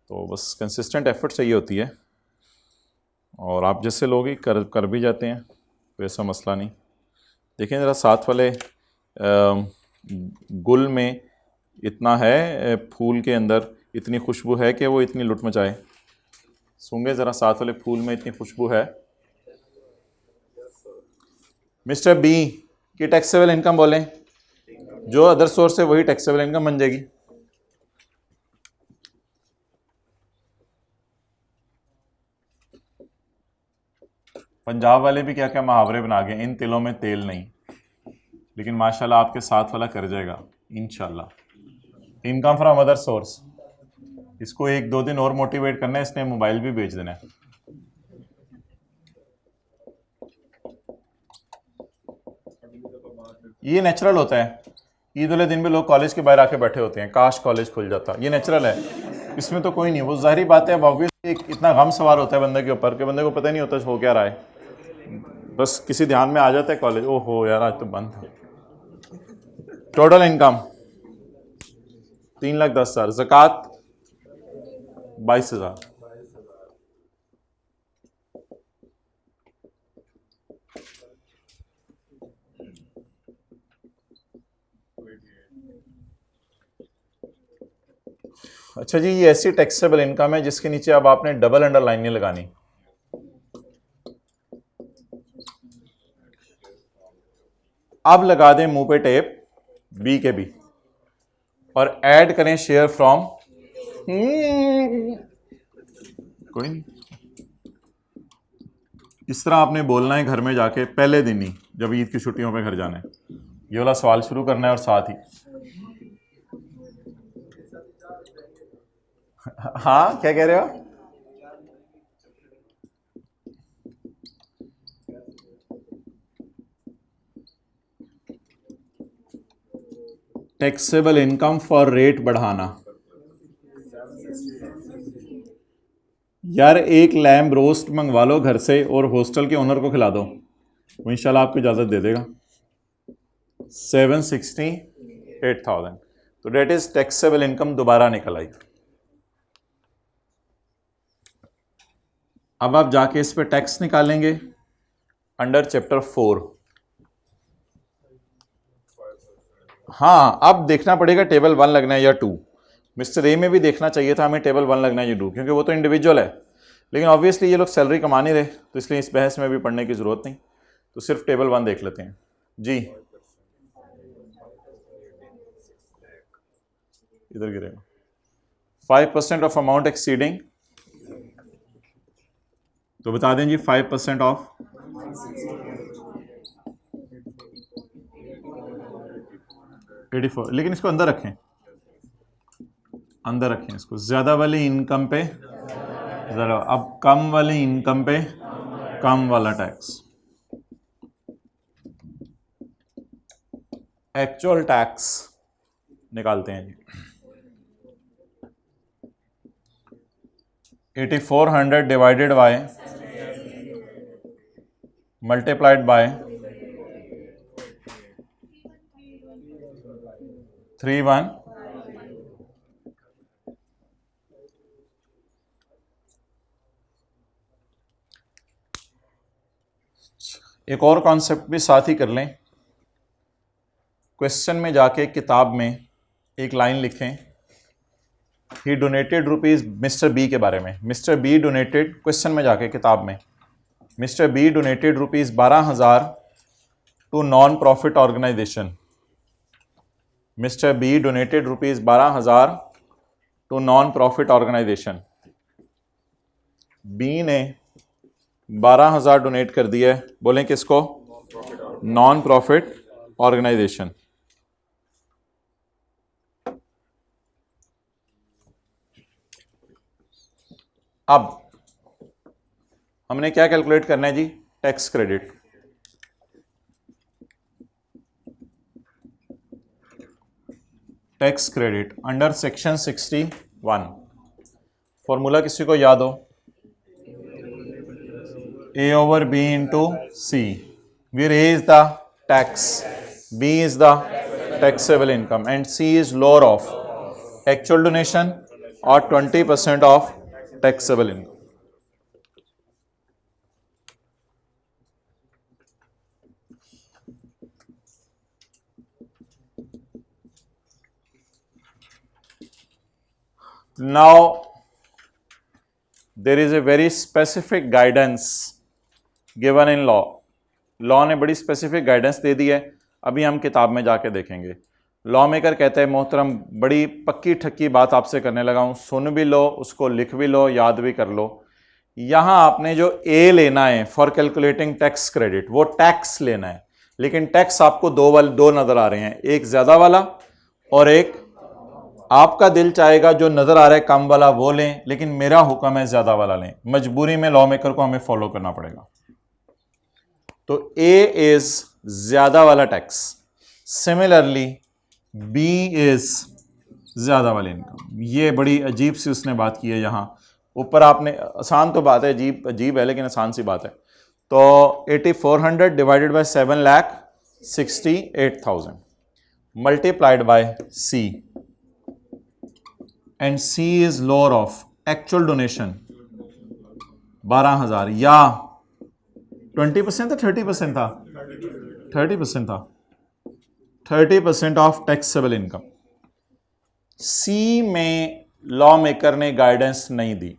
तो बस कंसिस्टेंट एफर्ट चाहिए होती है और आप जैसे लोग ही कर भी जाते हैं, तो ऐसा मसला नहीं। देखें ज़रा साथ वाले गुल में इतना है, फूल के अंदर इतनी खुशबू है कि वो इतनी लुट मचाए। सूंघे ज़रा, साथ वाले फूल में इतनी खुशबू है। मिस्टर बी की टैक्सेबल इनकम बोलें, जो अदर सोर्स है वही टैक्सेबल इनकम बन जाएगी। पंजाब वाले भी क्या क्या मुहावरे बना गए, इन तिलों में तेल नहीं। लेकिन माशाल्लाह आपके साथ वाला कर जाएगा इंशाल्लाह। इनकम फ्रॉम अदर सोर्स, इसको 1-2 दिन और मोटिवेट करना है, इसने मोबाइल भी बेच देना है। ये नेचुरल होता है। ईद वाले दिन भी लोग कॉलेज के बाहर आके बैठे होते हैं, काश कॉलेज खुल जाता। ये नेचुरल है, इसमें तो कोई नहीं। वो ज़ाहिरी बात है, ऑब्वियसली एक इतना गम सवार होता है बंदे के ऊपर कि बंदे को पता ही नहीं होता हो क्या रहा है। बस किसी ध्यान में आ जाता है कॉलेज, ओहो यार आज तो बंद था। टोटल इनकम 3,10,000, ज़कात 22,000। अच्छा जी, ये ऐसी टैक्सेबल इनकम है जिसके नीचे अब आपने डबल अंडरलाइन नहीं लगानी। अब लगा दें मुंह पे टेप बी के बी और ऐड करें शेयर फ्रॉम कोई नहीं। इस तरह आपने बोलना है घर में जाके पहले दिन ही, जब ईद की छुट्टियों पे घर जाना है, ये वाला सवाल शुरू करना है और साथ ही हाँ क्या कह रहे हो? टैक्सेबल इनकम फॉर रेट बढ़ाना। यार एक लैम्ब रोस्ट मंगवा लो घर से और हॉस्टल के ओनर को खिला दो, वो इंशाल्लाह आपको इजाज़त दे देगा। 768,000, तो डेट इज टैक्सेबल इनकम दोबारा निकल आई। अब आप जाके इस पे टैक्स निकालेंगे अंडर चैप्टर 4। हाँ, अब देखना पड़ेगा टेबल 1 लगना है या 2। मिस्टर ए में भी देखना चाहिए था हमें टेबल 1 लगना है या 2, क्योंकि वो तो इंडिविजुअल है, लेकिन ऑब्वियसली ये लोग सैलरी कमा नहीं रहे, तो इसलिए इस बहस में भी पढ़ने की ज़रूरत नहीं, तो सिर्फ टेबल 1 देख लेते हैं जी। इधर गिरेगा 5% ऑफ अमाउंट एक्सीडिंग, तो बता दें जी 5% ऑफ 84, लेकिन इसको अंदर रखें, अंदर रखें इसको, ज्यादा वाली इनकम पे जरा, अब कम वाली इनकम पे कम वाला टैक्स। एक्चुअल टैक्स निकालते हैं जी। 8400 डिवाइडेड बाय मल्टीप्लाइड बाय 31, एक और कॉन्सेप्ट भी साथ ही कर लें। क्वेश्चन में जाके किताब में एक लाइन लिखें, ही डोनेटेड रुपीज़ मिस्टर बी के बारे में। मिस्टर बी डोनेटेड, क्वेश्चन में जाके किताब में, mister B donated rupees 12,000 to non profit organisation. Mister B donated rupees 12,000 to non profit organisation. B ने 12,000 डोनेट कर दिया है, बोलें किसको? Non profit organisation. अब हमने क्या कैलकुलेट करना है जी? Tax credit. Tax credit under section 61। Formula किसी को याद हो? A over B into C, where A is the tax, B is the taxable income, and C is lower of actual donation or 20% of taxable income. Now there is a very specific guidance given in law. Law ने बड़ी स्पेसिफिक गाइडेंस दे दी है, अभी हम किताब में जाके देखेंगे। लॉ मेकर कहते हैं, मोहतरम बड़ी पक्की ठक्की बात आपसे करने लगा हूँ, सुन भी लो, उसको लिख भी लो, याद भी कर लो। यहाँ आपने जो ए लेना है फॉर कैलकुलेटिंग टैक्स क्रेडिट, वो टैक्स लेना है, लेकिन टैक्स आपको दो नज़र आ रहे हैं, एक ज़्यादा वाला और एक आपका दिल चाहेगा जो नज़र आ रहा है कम वाला वो लें, लेकिन मेरा हुक्म है ज़्यादा वाला लें। मजबूरी में लॉ मेकर को हमें फॉलो करना पड़ेगा। तो ए इज ज्यादा वाला टैक्स, सिमिलरली बी इज ज्यादा वाली इनकम। ये बड़ी अजीब सी उसने बात की है यहाँ ऊपर। आपने, आसान तो बात है, अजीब है लेकिन आसान सी बात है। तो 8400 divided by 7,68,000 multiplied by C, and C is lower of actual donation 12,000 या 20% था, 30% था, 30% था, 30% ऑफ टैक्सेबल इनकम। सी में लॉ मेकर ने गाइडेंस नहीं दी,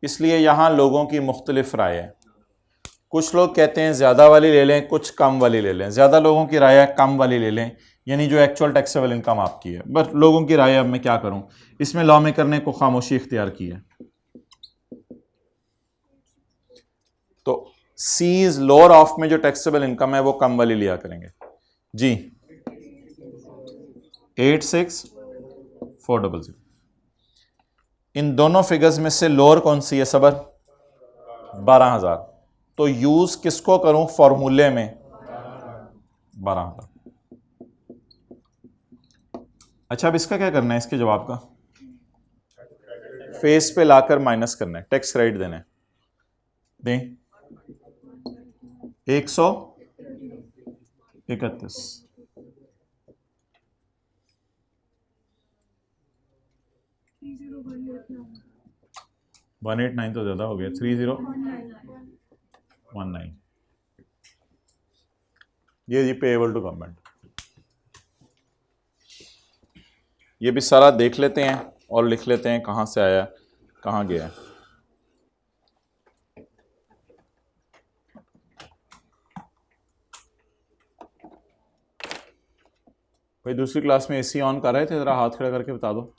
इसलिए यहां लोगों की मुख्तलिफ राय है। कुछ लोग कहते हैं ज़्यादा वाली ले लें, कुछ कम वाली ले लें। ज़्यादा लोगों की राय है कम वाली ले लें, यानी जो एक्चुअल टैक्सेबल इनकम आपकी है। बट लोगों की राय अब मैं क्या करूं, इसमें लॉ मेकर ने को खामोशी इख्तियार की है। तो सीज लोअर ऑफ में जो टैक्सेबल इनकम है वो कम वाली लिया करेंगे जी। 86,400। इन दोनों फिगर्स में से लोअर कौन सी है सबर? 12,000। तो यूज किसको करूं फॉर्मूले में? 12,000। अच्छा, अब इसका क्या करना है? इसके जवाब का फेस पे लाकर माइनस करना है, टैक्स क्रेडिट देना है। दें 131। 189 तो ज्यादा हो गया, 3019 ये जी पेएबल टू गवर्नमेंट। ये भी सारा देख लेते हैं और लिख लेते हैं कहां से आया कहां गया। भाई दूसरी क्लास में एसी ऑन कर रहे थे, जरा हाथ खड़ा करके बता दो।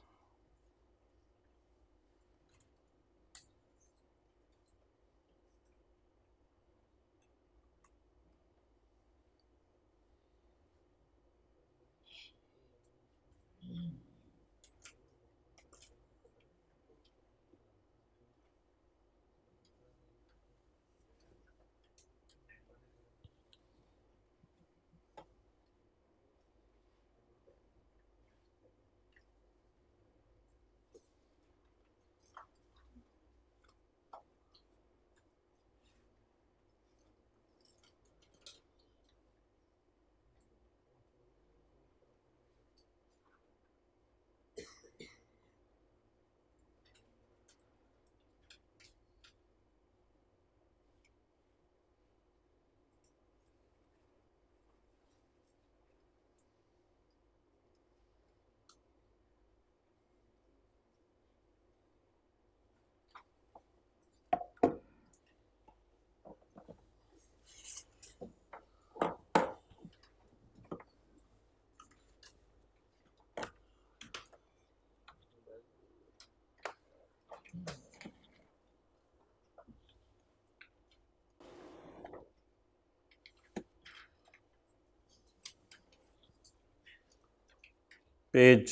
पेज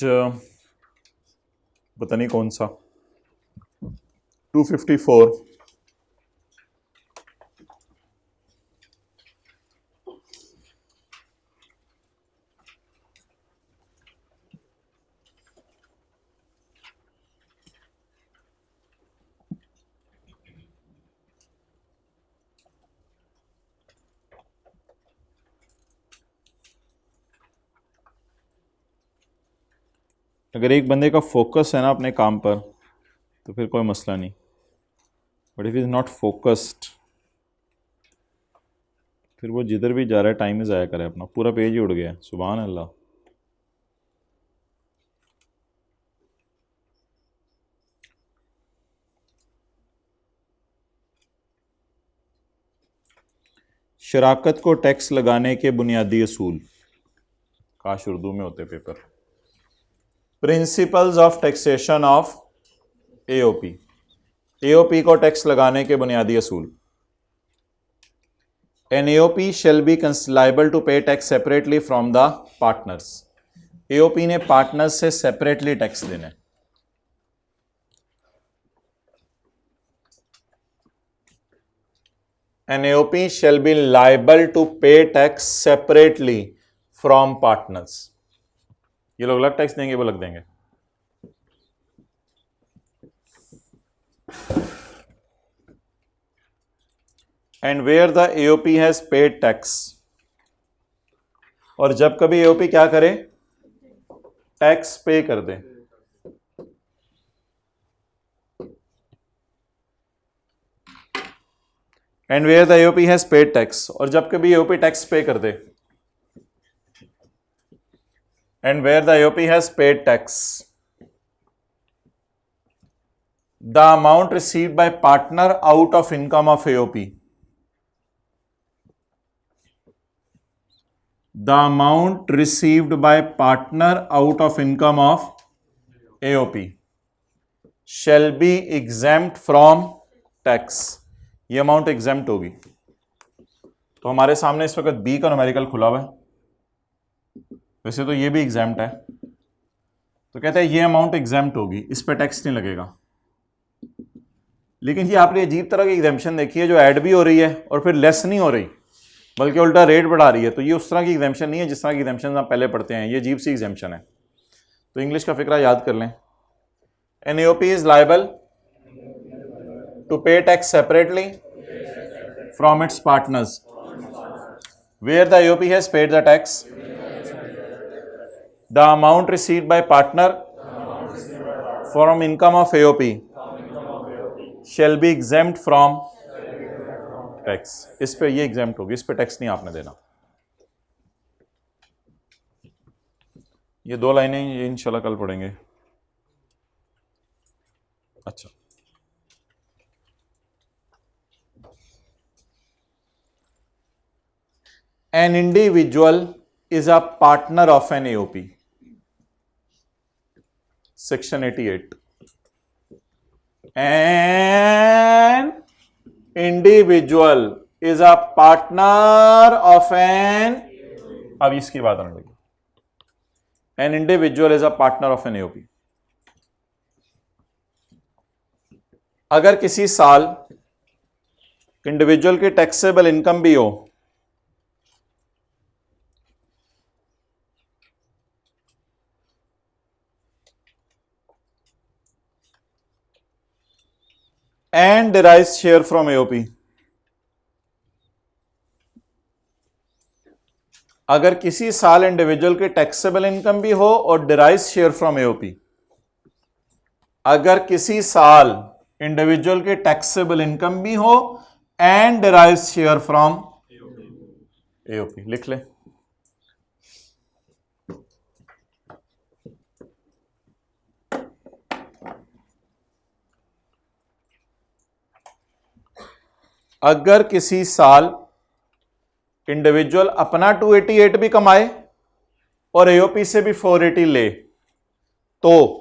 पता नहीं कौन सा, 254। अगर एक बंदे का फोकस है ना अपने काम पर तो फिर कोई मसला नहीं, but if is not focused फिर वो जिधर भी जा रहा है टाइम ही ज़ाया करे अपना, पूरा पेज ही उड़ गया। सुभान अल्लाह। शराकत को टैक्स लगाने के बुनियादी असूल, काश उर्दू में होते paper. Principles of taxation of AOP, AOP को टैक्स लगाने के बुनियादी असूल। An AOP shall be liable to pay tax separately from the partners. AOP ने पार्टनर्स से सेपरेटली टैक्स देना है। An AOP shall be liable to pay tax separately from partners. ये लोग अलग टैक्स देंगे, वो अलग देंगे। And where the AOP has paid tax, और जब कभी AOP क्या करे, टैक्स पे कर दे, and where the AOP has paid tax, और जब कभी एओपी टैक्स पे कर दे, and where the AOP has paid tax, the amount received by partner out of income of AOP, the amount received by partner out of income of AOP shall be exempt from tax। ये अमाउंट एग्जेम्प्ट होगी। तो हमारे सामने इस वक्त बी का न्यूमेरिकल खुला हुआ है, वैसे तो ये भी एग्जेम्प्ट है, तो कहते हैं ये अमाउंट एग्जेम्प्ट होगी, इस पे टैक्स नहीं लगेगा। लेकिन ये आपने अजीब तरह की एग्जेम्पशन देखी है जो ऐड भी हो रही है और फिर लेस नहीं हो रही बल्कि उल्टा रेट बढ़ा रही है। तो ये उस तरह की एग्जेम्पशन नहीं है जिस तरह की एग्जेम्पशन आप पहले पढ़ते हैं, ये अजीब सी एग्जेम्पशन है। तो इंग्लिश का फिक्रा याद कर लें। An AOP is liable to pay tax separately from its partners where the AOP has paid the tax. The amount received by partner from income of AOP shall be exempt from tax। इस पे ये exempt होगी, इस पे टैक्स नहीं आपने देना। ये दो लाइनें ये इंशाल्लाह कल पढ़ेंगे। अच्छा, an individual is a partner of an AOP, section 88। an individual is a partner of an, अब इसकी बात आने लगी, an individual is a partner of an AOP। अगर किसी साल इंडिविजुअल की टैक्सेबल इनकम भी हो and derives share from AOP, अगर किसी साल इंडिविजुअल की टैक्सेबल इनकम भी हो और डिराइव्स शेयर फ्रॉम एओपी, अगर किसी साल इंडिविजुअल की टैक्सेबल इनकम भी हो and derives share from AOP, लिख ले। अगर किसी साल इंडिविजुअल अपना 288 भी कमाए और एओपी से भी 480 ले, तो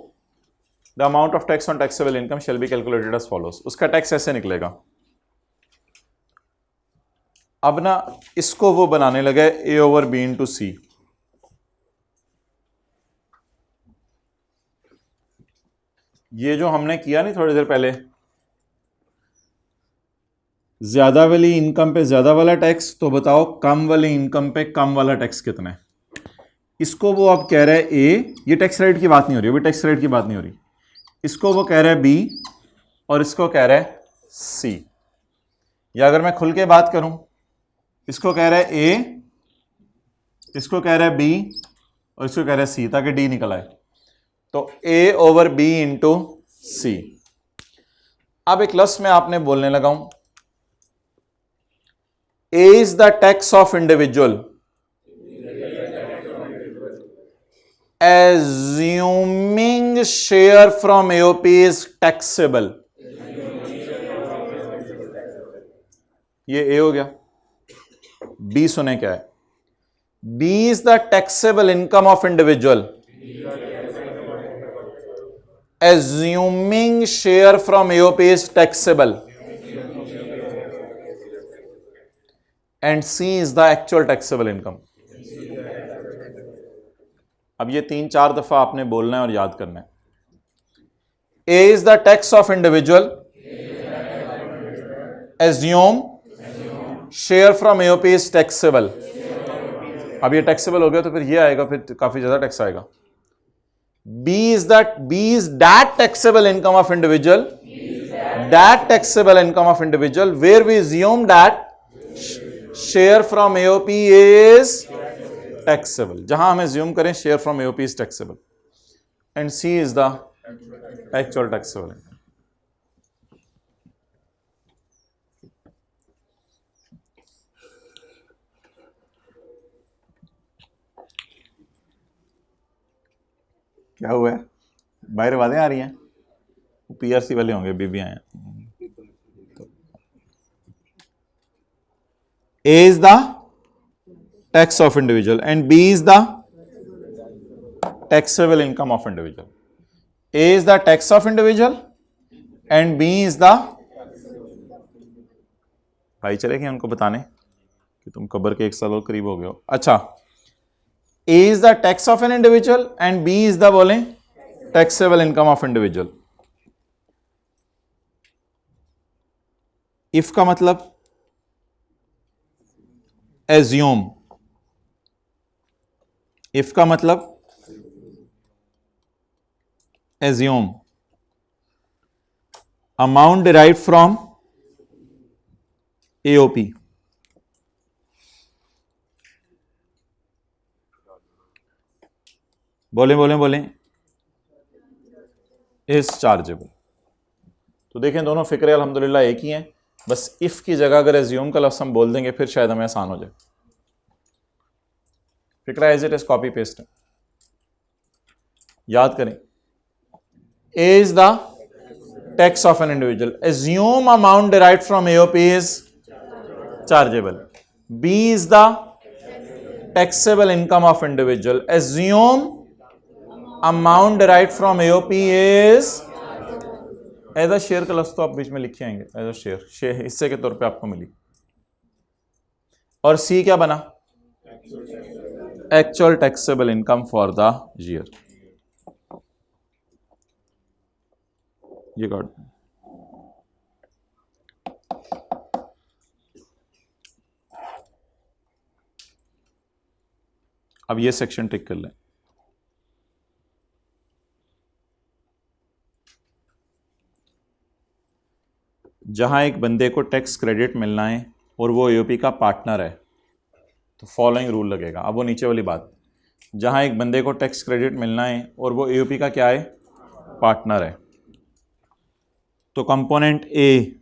the amount of tax on taxable income shall be calculated as follows. उसका टैक्स ऐसे निकलेगा। अब ना इसको वो बनाने लगे A over B into C. ये जो हमने किया नहीं थोड़ी देर पहले, ज्यादा वाली इनकम पे ज्यादा वाला टैक्स, तो बताओ कम वाली इनकम पे कम वाला टैक्स कितना है। इसको वो अब कह रहे हैं ए, ये टैक्स रेट की बात नहीं हो रही, अभी टैक्स रेट की बात नहीं हो रही। इसको वो कह रहे हैं बी और इसको कह रहे हैं सी। या अगर मैं खुल के बात करूं, इसको कह रहा है ए, इसको कह रहा है बी और इसको कह रहा है सी, ताकि डी निकल आए। तो A over B into C. अब एक लफ्ज में आपने बोलने लगा हूं, A is the tax of individual assuming share from AOP is taxable। ये A हो गया। B सुने क्या है, B is the taxable income of individual assuming share from AOP is taxable, and C is the actual taxable income। अब ये 3-4 दफा आपने बोलना है और याद करना है। A is the tax of individual assume share from AOP is taxable। अब ये टैक्सेबल हो गया तो फिर ये आएगा, फिर काफी ज्यादा टैक्स आएगा। B is that taxable income of individual, that taxable income of individual where we assume that share from AOP is taxable, जहां हम assume करें share from AOP is taxable, and C is the actual taxable income। क्या हुआ है, बाहर आवाजें आ रही हैं? पीआरसी वाले होंगे, बीबी आए हैं। A is the tax of individual and B is the taxable income of individual. A is the tax of individual and B is the, भाई चले गए उनको बताने कि तुम कब्र के 1 साल और करीब हो गए हो। अच्छा, A is the tax of an individual and B is the बोले taxable income of individual. If का मतलब एज्यूम, इफ का मतलब assume amount derive from AOP, बोले बोले बोले इज चार्जेबल। तो देखें दोनों फिक्रे अल्हम्दुलिल्लाह एक ही हैं, बस इफ की जगह अगर एज्यूम का लफ्ज़ हम बोल देंगे फिर शायद हमें आसान हो जाए। फिक्रा as it is copy paste है, याद करें। A is the tax of an individual, assume amount derived from AOP is chargeable. B is the taxable income of individual, assume amount derived from AOP is, as a share का लफ्ज तो आप बीच में लिखे आएंगे, एज अ शेयर हिस्से के तौर पे आपको मिली। और सी क्या बना, actual taxable income for the year. ये कार्ड अब ये सेक्शन टिक कर लें। जहां एक बंदे को टैक्स क्रेडिट मिलना है और वो एओपी का पार्टनर है तो फॉलोइंग रूल लगेगा। अब वो नीचे वाली बात, जहां एक बंदे को टैक्स क्रेडिट मिलना है और वो एओपी का क्या है, पार्टनर है, तो component A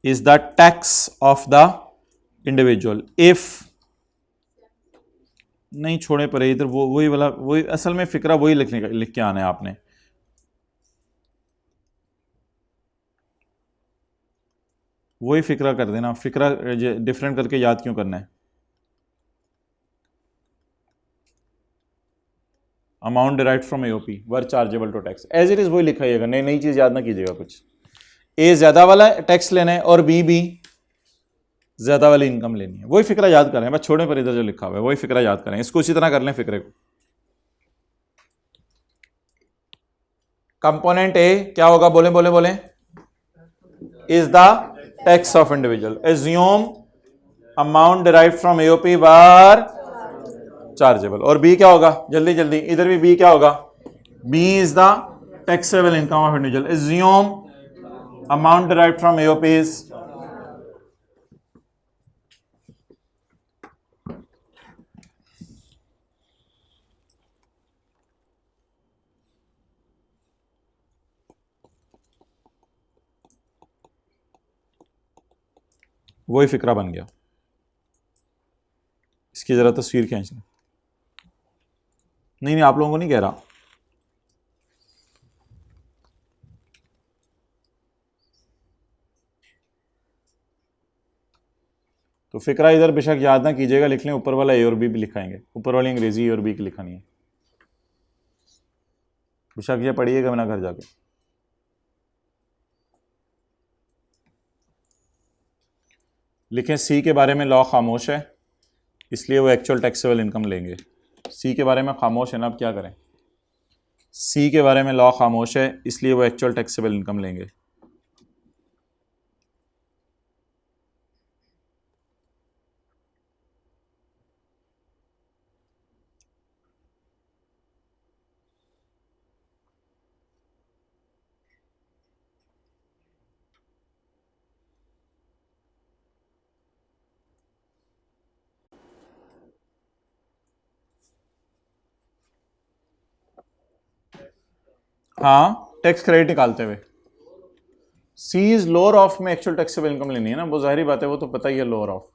is the tax of the individual if, नहीं छोड़े पड़े इधर, वो वही वाला, वही असल में फिक्रा वही लिख के आना है आपने। वही फिक्रा कर देना, फिक्रा डिफरेंट करके याद क्यों करना है। Amount derived from AOP were chargeable to tax, as it is वही लिखाइएगा, नई चीज याद ना कीजिएगा कुछ। ए ज्यादा वाला टैक्स लेना है और बी भी ज्यादा वाली इनकम लेनी है, वही फिक्रा याद करें, बस छोड़े पर इधर जो लिखा हुआ है वही फिक्रा याद करें, इसको इसी तरह कर लें फिक्रे को। कंपोनेंट ए क्या होगा, बोले बोले बोले, is the tax of individual, assume amount derived from AOP were chargeable. और बी क्या होगा, जल्दी जल्दी, इधर भी बी क्या होगा, B is the taxable income of individual, assume amount derived from AOP is, वही फिक्रा बन गया। इसकी जरा तस्वीर खींच लें। नहीं आप लोगों को नहीं कह रहा, तो फिक्रा इधर बेशक याद ना कीजिएगा, लिख लें, ऊपर वाला ए और बी भी लिखाएंगे, ऊपर वाली अंग्रेजी ए और बी की लिखानी है, बेशक ये पढ़िएगा बिना घर जाके। लिखें सी के बारे में लॉ खामोश है इसलिए वो एक्चुअल टैक्सेबल इनकम लेंगे। सी के बारे में खामोश है ना, अब क्या करें, सी के बारे में लॉ खामोश है इसलिए वो एक्चुअल टैक्सेबल इनकम लेंगे। हाँ, टैक्स क्रेडिट निकालते हुए सी इज लोअर ऑफ में एक्चुअल टैक्सेबल इनकम लेनी है ना, वो जाहिर बात है, वो तो पता ही है, lower of,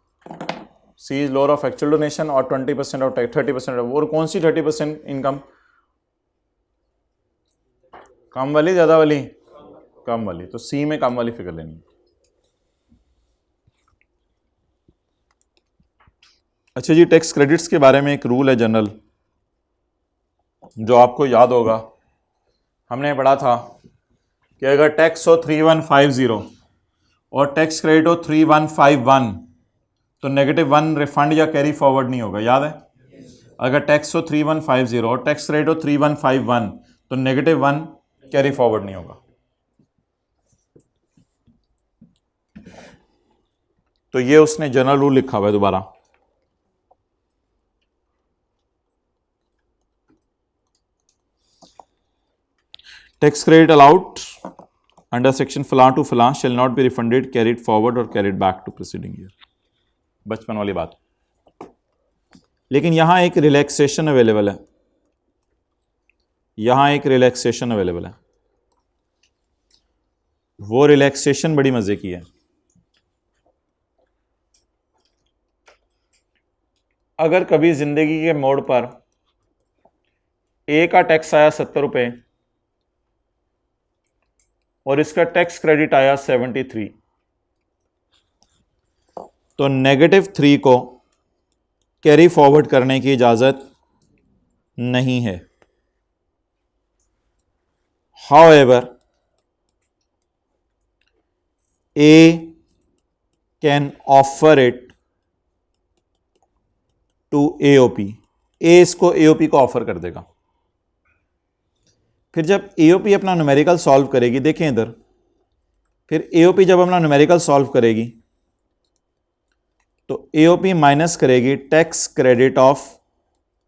C is lower of actual donation और 20% और 30% और कौन सी 30% इनकम, कम वाली ज़्यादा वाली? कम वाली। तो सी में कम वाली फिगर लेनी है। अच्छा जी, टैक्स क्रेडिट्स के बारे में एक रूल है जनरल, जो आपको याद होगा, हमने पढ़ा था कि अगर टैक्स हो 3150 और टैक्स क्रेडिट हो 3151 तो -1 रिफंड या कैरी फॉरवर्ड नहीं होगा, याद है? अगर टैक्स हो 3150 और टैक्स क्रेडिट हो 3151 तो -1 कैरी फॉरवर्ड नहीं होगा। तो ये उसने जनरल रूल लिखा हुआ है दोबारा। Tax credit allowed under section फलां टू फलां shall not be refunded, carried forward और carried back to preceding year. बचपन वाली बात। लेकिन यहां एक रिलैक्सेशन अवेलेबल है, यहां एक रिलैक्सेशन अवेलेबल है। वो रिलैक्सेशन बड़ी मजे की है। अगर कभी जिंदगी के मोड़ पर ए का टैक्स आया 70 रुपये और इसका टैक्स क्रेडिट आया 73, तो -3 को कैरी फॉरवर्ड करने की इजाजत नहीं है। However A can offer it to AOP. A इसको एओपी को ऑफर कर देगा। फिर जब एओपी अपना न्यूमेरिकल सॉल्व करेगी, देखें इधर, फिर एओपी जब अपना न्यूमेरिकल सॉल्व करेगी तो एओपी माइनस करेगी tax credit of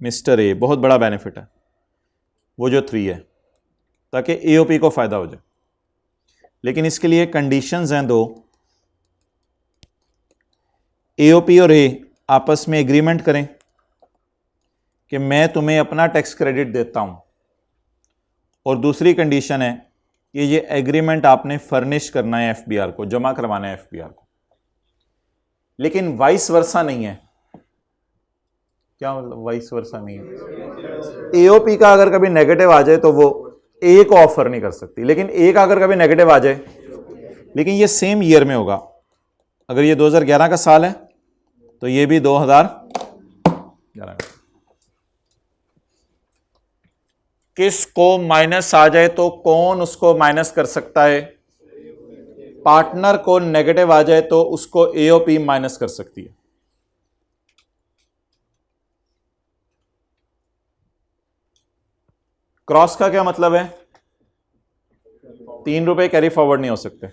mister A. बहुत बड़ा बेनिफिट है वो जो 3 है, ताकि एओपी को फायदा हो जाए। लेकिन इसके लिए कंडीशंस हैं 2। एओपी और ए आपस में एग्रीमेंट करें कि मैं तुम्हें अपना टैक्स क्रेडिट देता हूं, और दूसरी कंडीशन है कि ये एग्रीमेंट आपने फर्निश करना है एफबीआर को, जमा करवाना है एफबीआर को। लेकिन वाइस वर्सा नहीं है। क्या मतलब वाइस वर्सा नहीं है? एओपी का अगर कभी नेगेटिव आ जाए तो वो ए को ऑफर नहीं कर सकती, लेकिन ए का अगर कभी नेगेटिव आ जाए, लेकिन ये सेम ईयर में होगा। अगर ये 2011 का साल है तो ये भी 2011 का। किसको माइनस आ जाए तो कौन उसको माइनस कर सकता है? पार्टनर को नेगेटिव आ जाए तो उसको एओपी माइनस कर सकती है। क्रॉस का क्या मतलब है? 3 रुपए कैरी फॉरवर्ड नहीं हो सकते।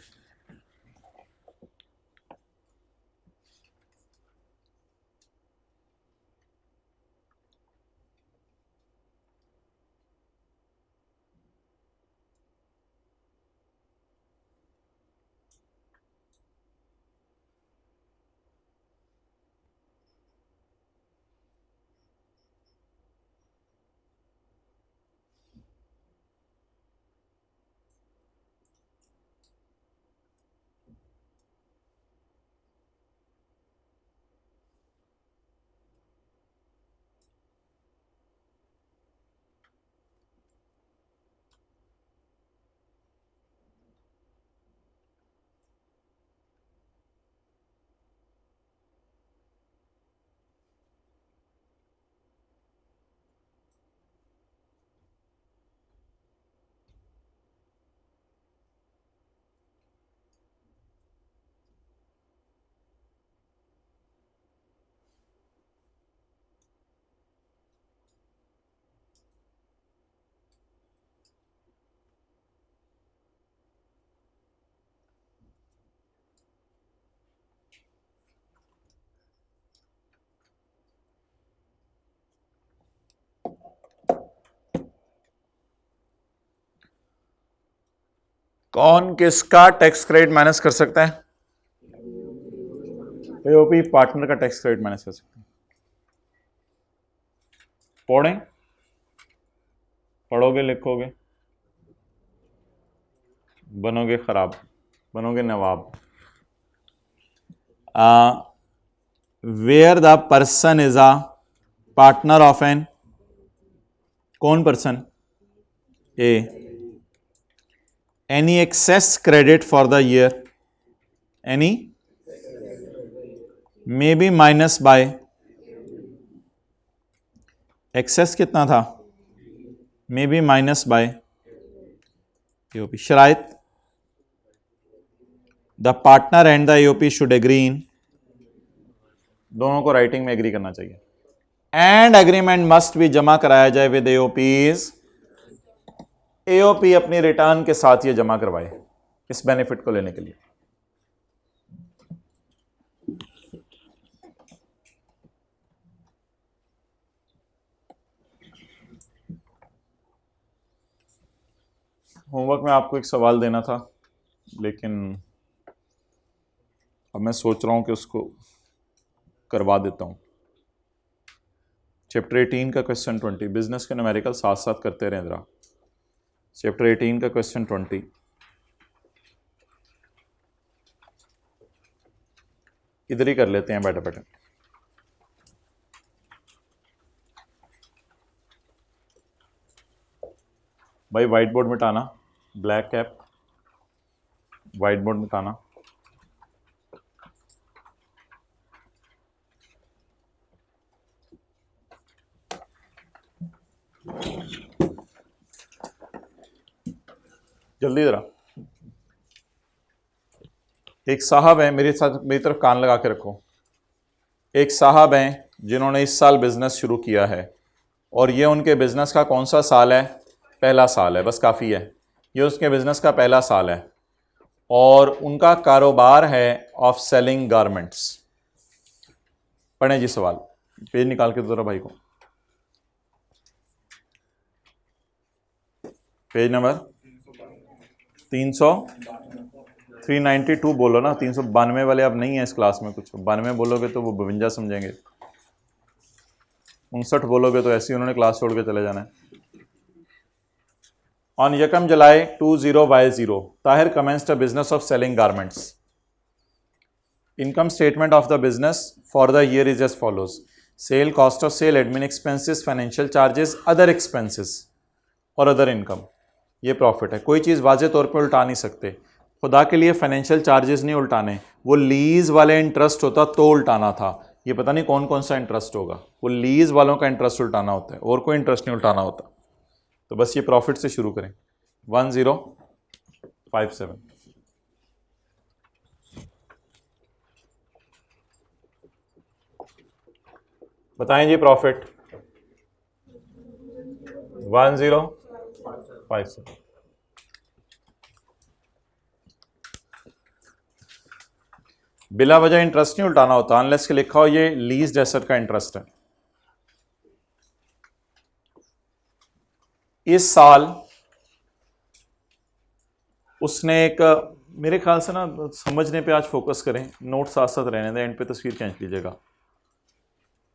कौन किसका टैक्स क्रेडिट माइनस कर सकता है? एओपी पार्टनर का टैक्स क्रेडिट माइनस कर सकता है। पढ़ें, पढ़ोगे लिखोगे बनोगे खराब, बनोगे नवाब। Where the person is a partner of an, कौन person? A. Any excess credit for the year, any may be minus by, excess कितना था, may be minus by AOP. शराइत, the partner and the AOP should agree in, दोनों को राइटिंग में एग्री करना चाहिए। एंड एग्रीमेंट मस्ट भी जमा कराया जाए विद एओपीज, एओपी अपनी रिटर्न के साथ ये जमा करवाए इस बेनिफिट को लेने के लिए। होमवर्क में आपको एक सवाल देना था, लेकिन अब मैं सोच रहा हूं कि उसको करवा देता हूं। चैप्टर 18 का क्वेश्चन 20, बिजनेस के न्यूमेरिकल साथ साथ करते रहें जरा। चैप्टर 18 का क्वेश्चन 20, इधर ही कर लेते हैं बैठे बैठे। भाई व्हाइट बोर्ड मिटाना, ब्लैक कैप, व्हाइट बोर्ड मिटाना। जल्दी जरा। एक साहब हैं, मेरे साथ मेरी तरफ कान लगा के रखो। एक साहब हैं जिन्होंने इस साल बिजनेस शुरू किया है, और ये उनके बिजनेस का कौन सा साल है, पहला साल है, बस काफ़ी है, ये उसके बिजनेस का पहला साल है, और उनका कारोबार है ऑफ सेलिंग गारमेंट्स। पढ़ें जी सवाल, पेज निकाल के दो जरा भाई को। पेज नंबर 392 बोलो ना, 392 वाले अब नहीं है इस क्लास में। कुछ 92 बोलोगे तो वो 52 समझेंगे, 59 बोलोगे तो ऐसे ही उन्होंने क्लास छोड़ के चले जाना है। On Yakam July 20Y0, Tahir commenced a business of selling garments. Income statement of the business for the year is as follows: sale, cost of sale, admin expenses, financial charges, other expenses और other income। ये प्रॉफिट है। कोई चीज़ वाजे तौर पे उल्टा नहीं सकते। खुदा के लिए फाइनेंशियल चार्जेस नहीं उल्टाने, वो लीज वाले इंटरेस्ट होता तो उल्टाना था। ये पता नहीं कौन कौन सा इंटरेस्ट होगा, वो लीज वालों का इंटरेस्ट उल्टाना होता है और कोई इंटरेस्ट नहीं उल्टाना होता। तो बस ये प्रॉफिट से शुरू करें। 1057 बताएं जी प्रॉफिट। 1057 बिला वजह इंटरेस्ट नहीं उल्टाना होता, अनलेस के लिखा हो ये लीज्ड एसेट का इंटरेस्ट है। इस साल उसने एक, मेरे ख्याल से ना समझने पे आज फोकस करें, नोट साथ साथ रहने दें, एंड पे तस्वीर खींच लीजिएगा।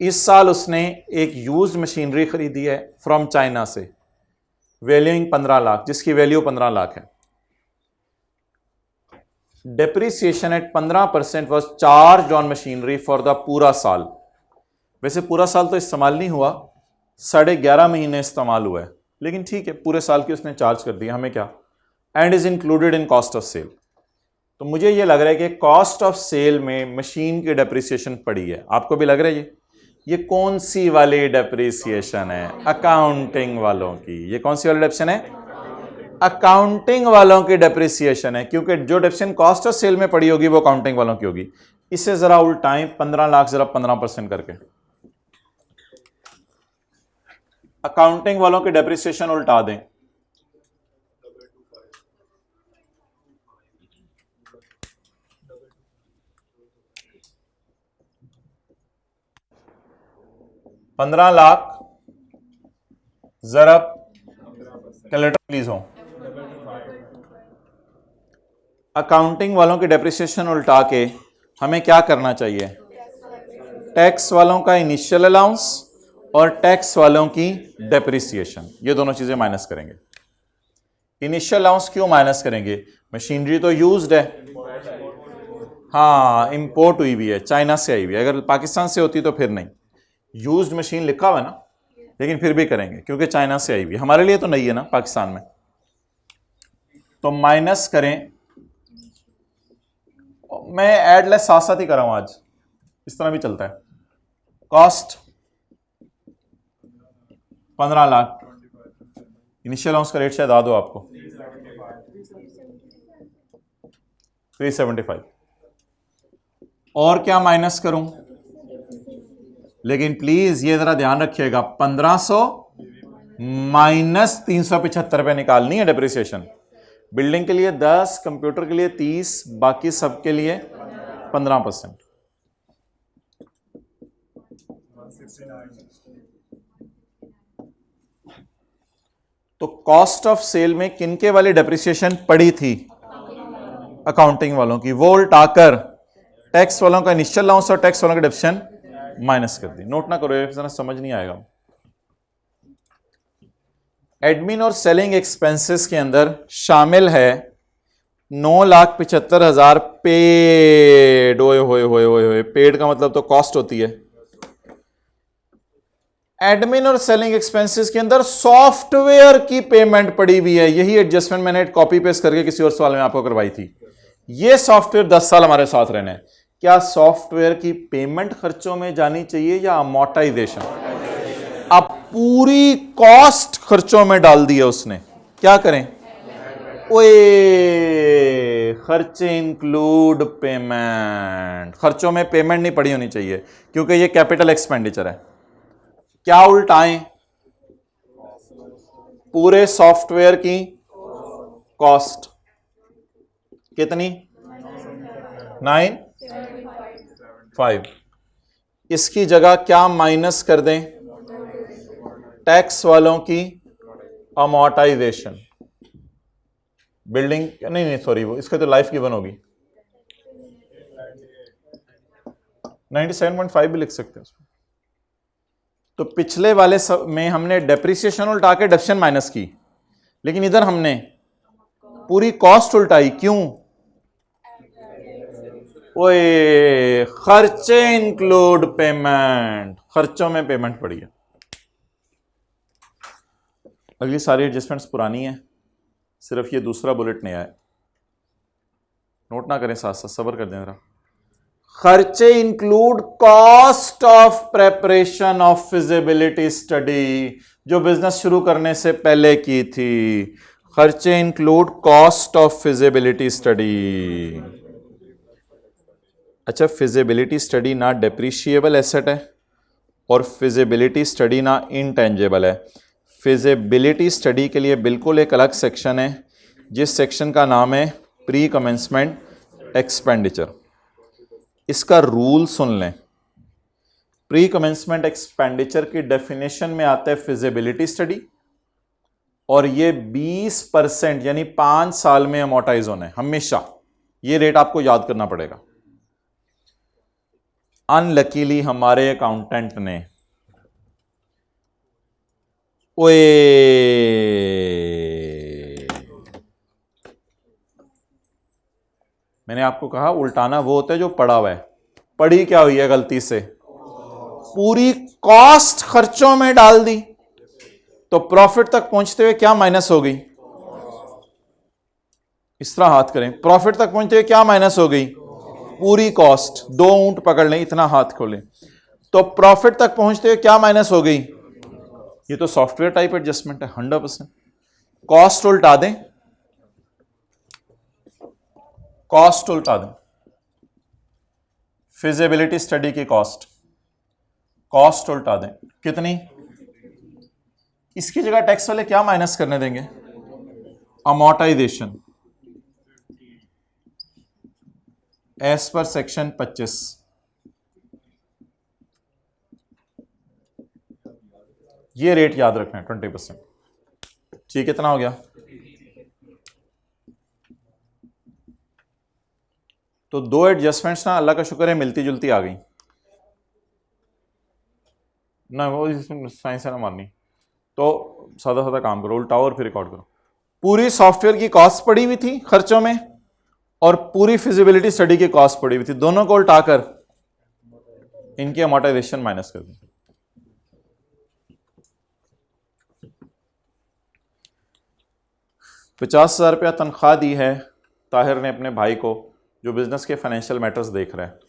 इस साल उसने एक यूज्ड मशीनरी खरीदी है फ्रॉम चाइना से, वैल्यूइंग 15 लाख, जिसकी वैल्यू 15 लाख है। Depreciation eight 15% was charge on machinery for the पूरा साल। वैसे पूरा साल तो इस्तेमाल नहीं हुआ, 11.5 महीने इस्तेमाल हुआ है, लेकिन ठीक है पूरे साल की उसने चार्ज कर दिया, हमें क्या। And is included in cost of sale. तो मुझे ये लग रहा है कि कॉस्ट ऑफ सेल में मशीन की डेप्रिसिएशन पड़ी है। आपको भी लग रहा है ये कौन सी वाली डेप्रिसिएशन है? अकाउंटिंग वालों की। ये कौन सी वाली डेप्रिसिएशन है? अकाउंटिंग वालों की डेप्रिसिएशन है, क्योंकि जो डेप्रिसिएशन कॉस्ट ऑफ सेल में पड़ी होगी वो अकाउंटिंग वालों की होगी। इसे जरा उल्टाएं, 15 लाख जरा 15% करके। अकाउंटिंग वालों की डेप्रिसिएशन उल्टा दें। $15 लाख जरा कैलकुलेटर प्लीज हो। अकाउंटिंग वालों की डेप्रिसिएशन उल्टा के हमें क्या करना चाहिए? टैक्स वालों का इनिशियल अलाउंस और टैक्स वालों की डेप्रिसिएशन, ये दोनों चीजें माइनस करेंगे। इनिशियल अलाउंस क्यों माइनस करेंगे? मशीनरी तो यूज्ड है, हाँ इंपोर्ट हुई भी है, चाइना से आई हुई है। अगर पाकिस्तान से होती तो फिर नहीं। यूज्ड मशीन लिखा हुआ है ना, लेकिन फिर भी करेंगे क्योंकि चाइना से आई हुई है, हमारे लिए तो नहीं है ना पाकिस्तान में। तो माइनस करें, मैं ऐड लेस साथ साथ ही कर रहा हूं आज, इस तरह भी चलता है। कॉस्ट 15 लाख, इनिशियल हाउस का रेट शायद याद हो आपको 375, और क्या माइनस करूं, लेकिन प्लीज ये जरा ध्यान रखिएगा 1500 माइनस 375 रुपए निकालनी है डेप्रिसिएशन। बिल्डिंग के लिए 10, कंप्यूटर के लिए 30, बाकी सबके लिए 15%। तो कॉस्ट ऑफ सेल में किनके वाली डेप्रिसिएशन पड़ी थी, अकाउंटिंग वालों की, वो उल्टाकर टैक्स वालों का इनिशियल अलाउंस और टैक्स वालों का डेप्रिसिएशन माइनस कर दी। नोट ना करो, ये समझ नहीं आएगा। एडमिन और सेलिंग एक्सपेंसेस के अंदर शामिल है 9,75,000 पेड। ओए होए होए होए होए, पेड का मतलब तो कॉस्ट होती है। एडमिन और सेलिंग एक्सपेंसेस के अंदर सॉफ्टवेयर की पेमेंट पड़ी हुई है। यही एडजस्टमेंट मैंने कॉपी पेस्ट करके किसी और सवाल में आपको करवाई थी। ये सॉफ्टवेयर 10 साल हमारे साथ रहने हैं। क्या सॉफ्टवेयर की पेमेंट खर्चों में जानी चाहिए या अमोर्टाइजेशन? अब पूरी कॉस्ट खर्चों में डाल दी है उसने, क्या करें? ओए, खर्चे इंक्लूड पेमेंट। खर्चों में पेमेंट नहीं पड़ी होनी चाहिए क्योंकि ये कैपिटल एक्सपेंडिचर है। क्या उल्टाएं? पूरे सॉफ्टवेयर की कॉस्ट कितनी? 9,5। इसकी जगह क्या माइनस कर दें? टैक्स वालों की अमोर्टाइजेशन। बिल्डिंग नहीं सॉरी, वो इसका तो लाइफ गिवन होगी 97.5 भी लिख सकते हैं उसमें। तो पिछले वाले में हमने डेप्रिसिएशन उल्टा के डेप्शन माइनस की, लेकिन इधर हमने पूरी कॉस्ट उल्टाई। क्यों? ओए, खर्चे इंक्लूड पेमेंट, खर्चों में पेमेंट पड़ी है। अगली सारी एडजस्टमेंट्स पुरानी है, सिर्फ ये दूसरा बुलेट नया है। नोट ना करें, साथ साथ सब्र कर दें जरा। खर्चे include cost of preparation of feasibility study, जो बिजनेस शुरू करने से पहले की थी। खर्चे include cost of feasibility study. अच्छा, फिजिबिलिटी स्टडी ना डेप्रिशिएबल एसेट है और फिजिबिलिटी स्टडी ना इनटेंजेबल है। फिजिबिलिटी स्टडी के लिए बिल्कुल एक अलग सेक्शन है, जिस सेक्शन का नाम है प्री कमेंसमेंट एक्सपेंडिचर। इसका रूल सुन लें। प्री कमेंसमेंट एक्सपेंडिचर की डेफिनेशन में आता है फिजिबिलिटी स्टडी, और ये 20% यानी 5 साल में अमोर्टाइज होना है हमेशा। ये रेट आपको याद करना पड़ेगा। अनलकीली हमारे अकाउंटेंट ने ओए मैंने आपको कहा उल्टाना वो होता है जो पड़ा हुआ है। पड़ी क्या हुई है गलती से? पूरी कॉस्ट खर्चों में डाल दी, तो प्रॉफिट तक पहुंचते हुए क्या माइनस हो गई? इस तरह हाथ करें, प्रॉफिट तक पहुंचते हुए क्या माइनस हो गई? पूरी कॉस्ट। 2 ऊंट पकड़ लें, इतना हाथ खोलें, तो प्रॉफिट तक पहुंचते हुए क्या माइनस हो गई? ये तो सॉफ्टवेयर टाइप एडजस्टमेंट है 100%। कॉस्ट उल्टा दें, कॉस्ट उल्टा दें। फिजिबिलिटी स्टडी की कॉस्ट, कॉस्ट उल्टा दें। कितनी? इसकी जगह टैक्स वाले क्या माइनस करने देंगे? Amortisation as per section 25। ये रेट याद रखना है 20%। ठीक, कितना हो गया? तो 2 एडजस्टमेंट्स ना अल्लाह का शुक्र है मिलती जुलती आ गई ना, वो साइंस है ना मारनी। तो सादा सादा काम करो, उल्टाओ और फिर रिकॉर्ड करो। पूरी सॉफ्टवेयर की कॉस्ट पड़ी हुई थी खर्चों में, और पूरी फिजिबिलिटी स्टडी की कॉस्ट पड़ी हुई थी। दोनों को उल्टाकर इनकी अमोर्टाइजेशन माइनस कर दी। 50,000 रुपया तनख्वाह दी है ताहिर ने अपने भाई को, जो बिजनेस के फाइनेंशियल मैटर्स देख रहा है।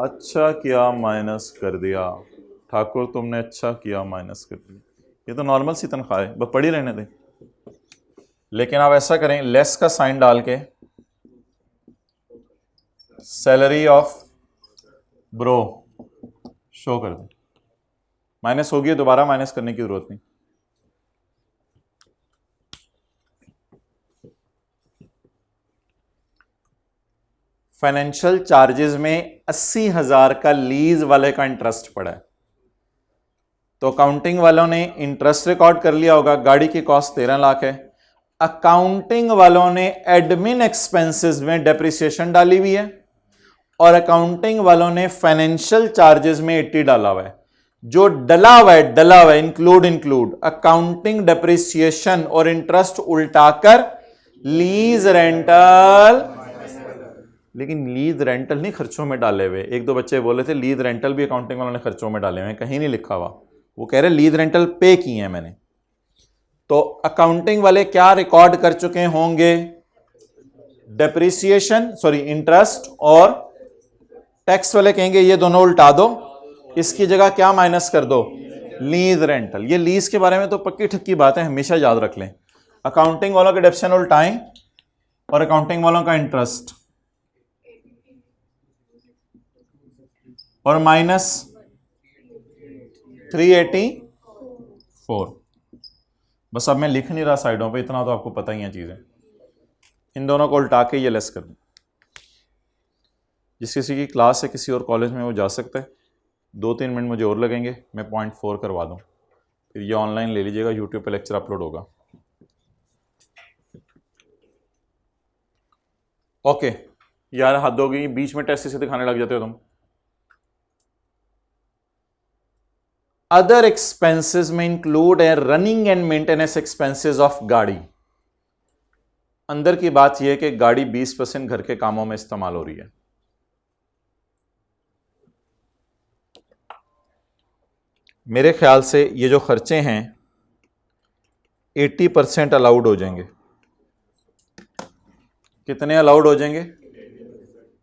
अच्छा किया माइनस कर दिया ठाकुर, तुमने अच्छा किया माइनस कर दिया। ये तो नॉर्मल सी तनख्वाह है, बस पढ़ी रहने दें। लेकिन आप ऐसा करें, लेस का साइन डाल के सैलरी ऑफ ब्रो शो कर दें। माइनस होगी, दोबारा माइनस करने की जरूरत नहीं। फाइनेंशियल चार्जेस में 80,000 का लीज वाले का इंटरेस्ट पड़ा है, तो अकाउंटिंग वालों ने इंटरेस्ट रिकॉर्ड कर लिया होगा। गाड़ी की कॉस्ट 13 लाख है। अकाउंटिंग वालों ने एडमिन एक्सपेंसेस में डेप्रिसिएशन डाली हुई है, और अकाउंटिंग वालों ने फाइनेंशियल चार्जेस में 80 डाला हुआ है। जो डला हुआ है इंक्लूड अकाउंटिंग डेप्रिसिएशन और इंटरेस्ट उल्टाकर लीज रेंटल। लेकिन लीज रेंटल नहीं खर्चों में डाले हुए। एक दो बच्चे बोले थे लीज रेंटल भी अकाउंटिंग वालों ने खर्चों में डाले हुए, कहीं नहीं लिखा हुआ। वो कह रहे लीज रेंटल पे किए हैं मैंने। तो अकाउंटिंग वाले क्या रिकॉर्ड कर चुके होंगे? डेप्रिसिएशन, इंटरेस्ट, और टैक्स वाले कहेंगे ये दोनों उल्टा दो, इसकी जगह क्या माइनस कर दो? Lease rental. ये लीज के बारे में तो पक्की ठक्की बात है, हमेशा याद रख लें। अकाउंटिंग वालों के डेप्शन उल्टाएं और अकाउंटिंग वालों का इंटरेस्ट, और माइनस 384। बस अब मैं लिख नहीं रहा साइडों पे, इतना तो आपको पता ही है चीजें। इन दोनों को उल्टा के ये लेस कर दूं। जिस किसी की क्लास है किसी और कॉलेज में वो जा सकता है। 2-3 मिनट मुझे और लगेंगे, मैं 0.4 करवा दूं, फिर ये ऑनलाइन ले लीजिएगा, यूट्यूब पे लेक्चर अपलोड होगा। ओके यार, हद हो गई, बीच में टेस्ट से दिखाने लग जाते हो तुम। अदर एक्सपेंसेस में इंक्लूड है running and maintenance expenses of गाड़ी। अंदर की बात यह है कि गाड़ी 20% घर के कामों में इस्तेमाल हो रही है। मेरे ख्याल से ये जो खर्चे हैं 80% अलाउड हो जाएंगे। कितने अलाउड हो जाएंगे?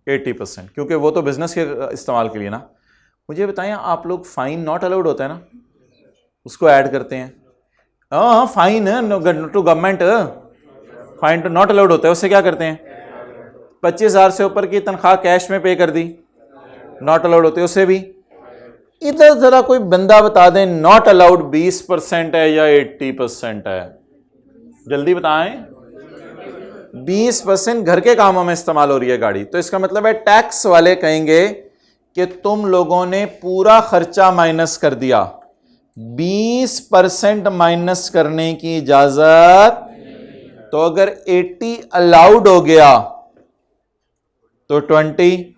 80%, क्योंकि वो तो बिजनेस के इस्तेमाल के लिए ना। मुझे बताएं, आप लोग फाइन नॉट अलाउड होता है ना, उसको ऐड करते हैं। हाँ, fine to government, fine to not allowed होता है, उससे क्या करते हैं? 25,000 से ऊपर की तनख्वाह कैश में पे कर दी, नॉट अलाउड होते, उससे भी। इधर जरा कोई बंदा बता दें नॉट अलाउड 20% है या 80% है? जल्दी बताएं। 20% घर के कामों में इस्तेमाल हो रही है गाड़ी, तो इसका मतलब है टैक्स वाले कहेंगे कि तुम लोगों ने पूरा खर्चा माइनस कर दिया। 20% माइनस करने की इजाजत। तो अगर 80 अलाउड हो गया तो 20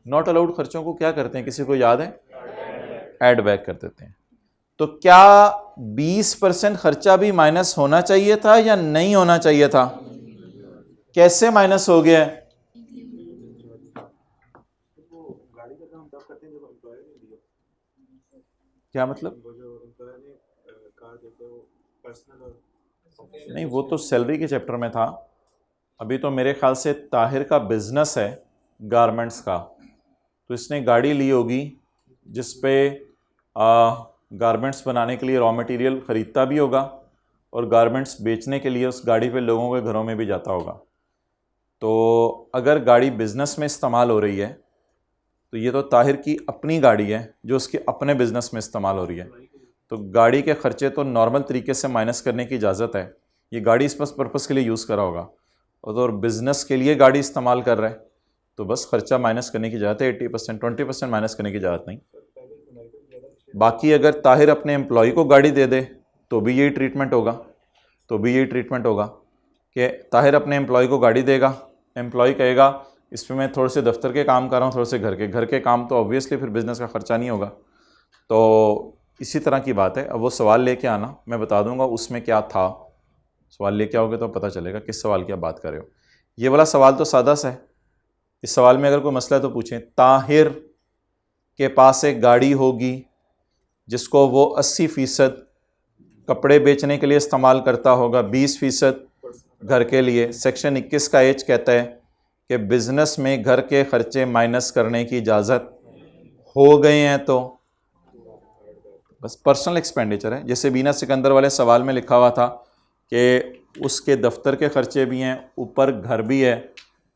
नॉट अलाउड। खर्चों को क्या करते हैं, किसी को याद है? ऐड बैक कर देते हैं। तो क्या 20% खर्चा भी माइनस होना चाहिए था या नहीं होना चाहिए था? कैसे माइनस हो गया? क्या मतलब? नहीं, वो तो सैलरी के चैप्टर में था। अभी तो मेरे ख्याल से ताहिर का बिजनेस है गारमेंट्स का, तो इसने गाड़ी ली होगी जिस पे गारमेंट्स बनाने के लिए रॉ मटेरियल ख़रीदता भी होगा और गारमेंट्स बेचने के लिए उस गाड़ी पे लोगों के घरों में भी जाता होगा। तो अगर गाड़ी बिज़नेस में इस्तेमाल हो रही है तो ये तो ताहिर की अपनी गाड़ी है जो उसके अपने बिज़नेस में इस्तेमाल हो रही है। तो गाड़ी के ख़र्चे तो नॉर्मल तरीके से माइनस करने की इजाज़त है। ये गाड़ी इस पर्पज़ के लिए यूज़ करा होगा और बिज़नेस के लिए गाड़ी इस्तेमाल कर रहा है, तो बस ख़र्चा माइनस करने की इजाज़त है। 80%, 20% माइनस करने की इजाज़त नहीं। बाकी अगर ताहिर अपने एम्प्लॉय को गाड़ी दे दे तो भी यही ट्रीटमेंट होगा कि ताहिर अपने एम्प्लॉय को गाड़ी देगा, एम्प्लॉय कहेगा इस पर मैं थोड़े से दफ्तर के काम कर रहा हूँ, थोड़े से घर के काम, तो ऑब्वियसली फिर बिज़नेस का ख़र्चा नहीं होगा। तो इसी तरह की बात है। अब वो सवाल लेके आना, मैं बता दूंगा उसमें क्या था। सवाल लेके आओगे तो पता चलेगा किस सवाल की आप बात कर रहे हो। ये वाला सवाल तो सादा सा है। इस सवाल में अगर कोई मसला है तो पूछें। ताहिर के पास एक गाड़ी होगी जिसको वो 80% कपड़े बेचने के लिए इस्तेमाल करता होगा 20%, घर के लिए। सेक्शन 21 का एच कहता है कि बिजनेस में घर के खर्चे माइनस करने की इजाज़त हो गए हैं तो बस पर्सनल एक्सपेंडिचर है। जैसे बीना सिकंदर वाले सवाल में लिखा हुआ था कि उसके दफ्तर के खर्चे भी हैं, ऊपर घर भी है,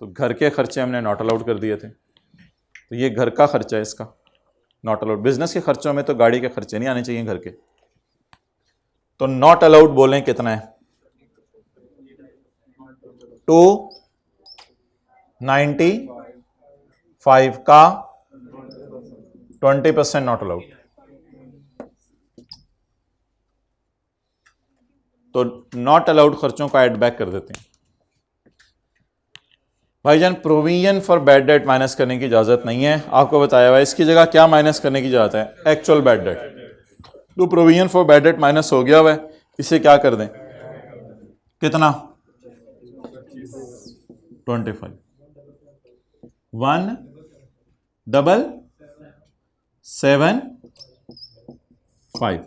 तो घर के खर्चे हमने नॉट अलाउड कर दिए थे, तो ये घर का खर्चा है, इसका नॉट अलाउड। बिजनेस के खर्चों में तो गाड़ी के खर्चे नहीं आने चाहिए घर के। तो नॉट अलाउड बोलें कितना है? 295 का 20% नॉट अलाउड। तो नॉट अलाउड खर्चों का एड बैक कर देते हैं। भाईजान provision for bad debt minus करने की इजाजत नहीं है, आपको बताया हुआ। इसकी जगह क्या माइनस करने की इजाजत है? Actual bad debt. तो provision for bad debt minus हो गया हुआ है, इसे क्या कर दें? कितना? 25 1775।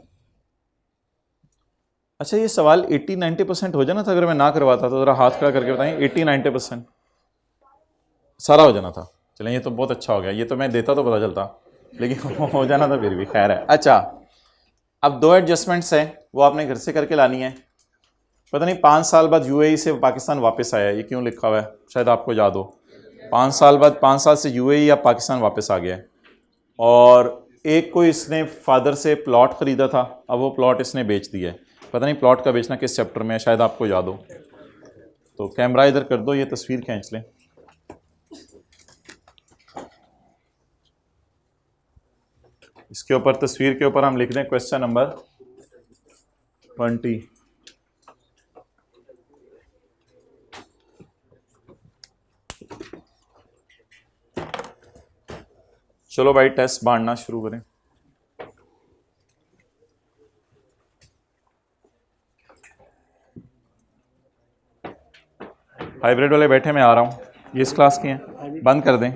अच्छा, ये सवाल 80-90% हो जाना था अगर मैं ना करवाता तो। जरा हाथ खड़ा करके बताएं, 80-90% सारा हो जाना था। चलें, ये तो बहुत अच्छा हो गया। ये तो मैं देता तो पता चलता, लेकिन हो जाना था, फिर भी खैर है। अच्छा, अब 2 एडजस्टमेंट्स हैं, वो आपने घर से करके लानी है। पता नहीं 5 साल बाद यूएई से पाकिस्तान वापस आया, ये क्यों लिखा हुआ है, शायद आपको याद हो। 5 साल बाद, 5 साल से यूएई या पाकिस्तान वापस आ गया है। और एक को इसने फादर से प्लॉट ख़रीदा था, अब वो प्लॉट इसने बेच दिया है। पता नहीं प्लॉट का बेचना किस चैप्टर में है, शायद आपको याद हो। तो कैमरा इधर कर दो, ये तस्वीर खींच लें। इसके ऊपर, तस्वीर के ऊपर हम लिख दें क्वेश्चन नंबर 20। चलो भाई, टेस्ट बांटना शुरू करें। हाइब्रिड वाले बैठे, मैं आ रहा हूँ। ये इस क्लास के हैं, बंद कर दें।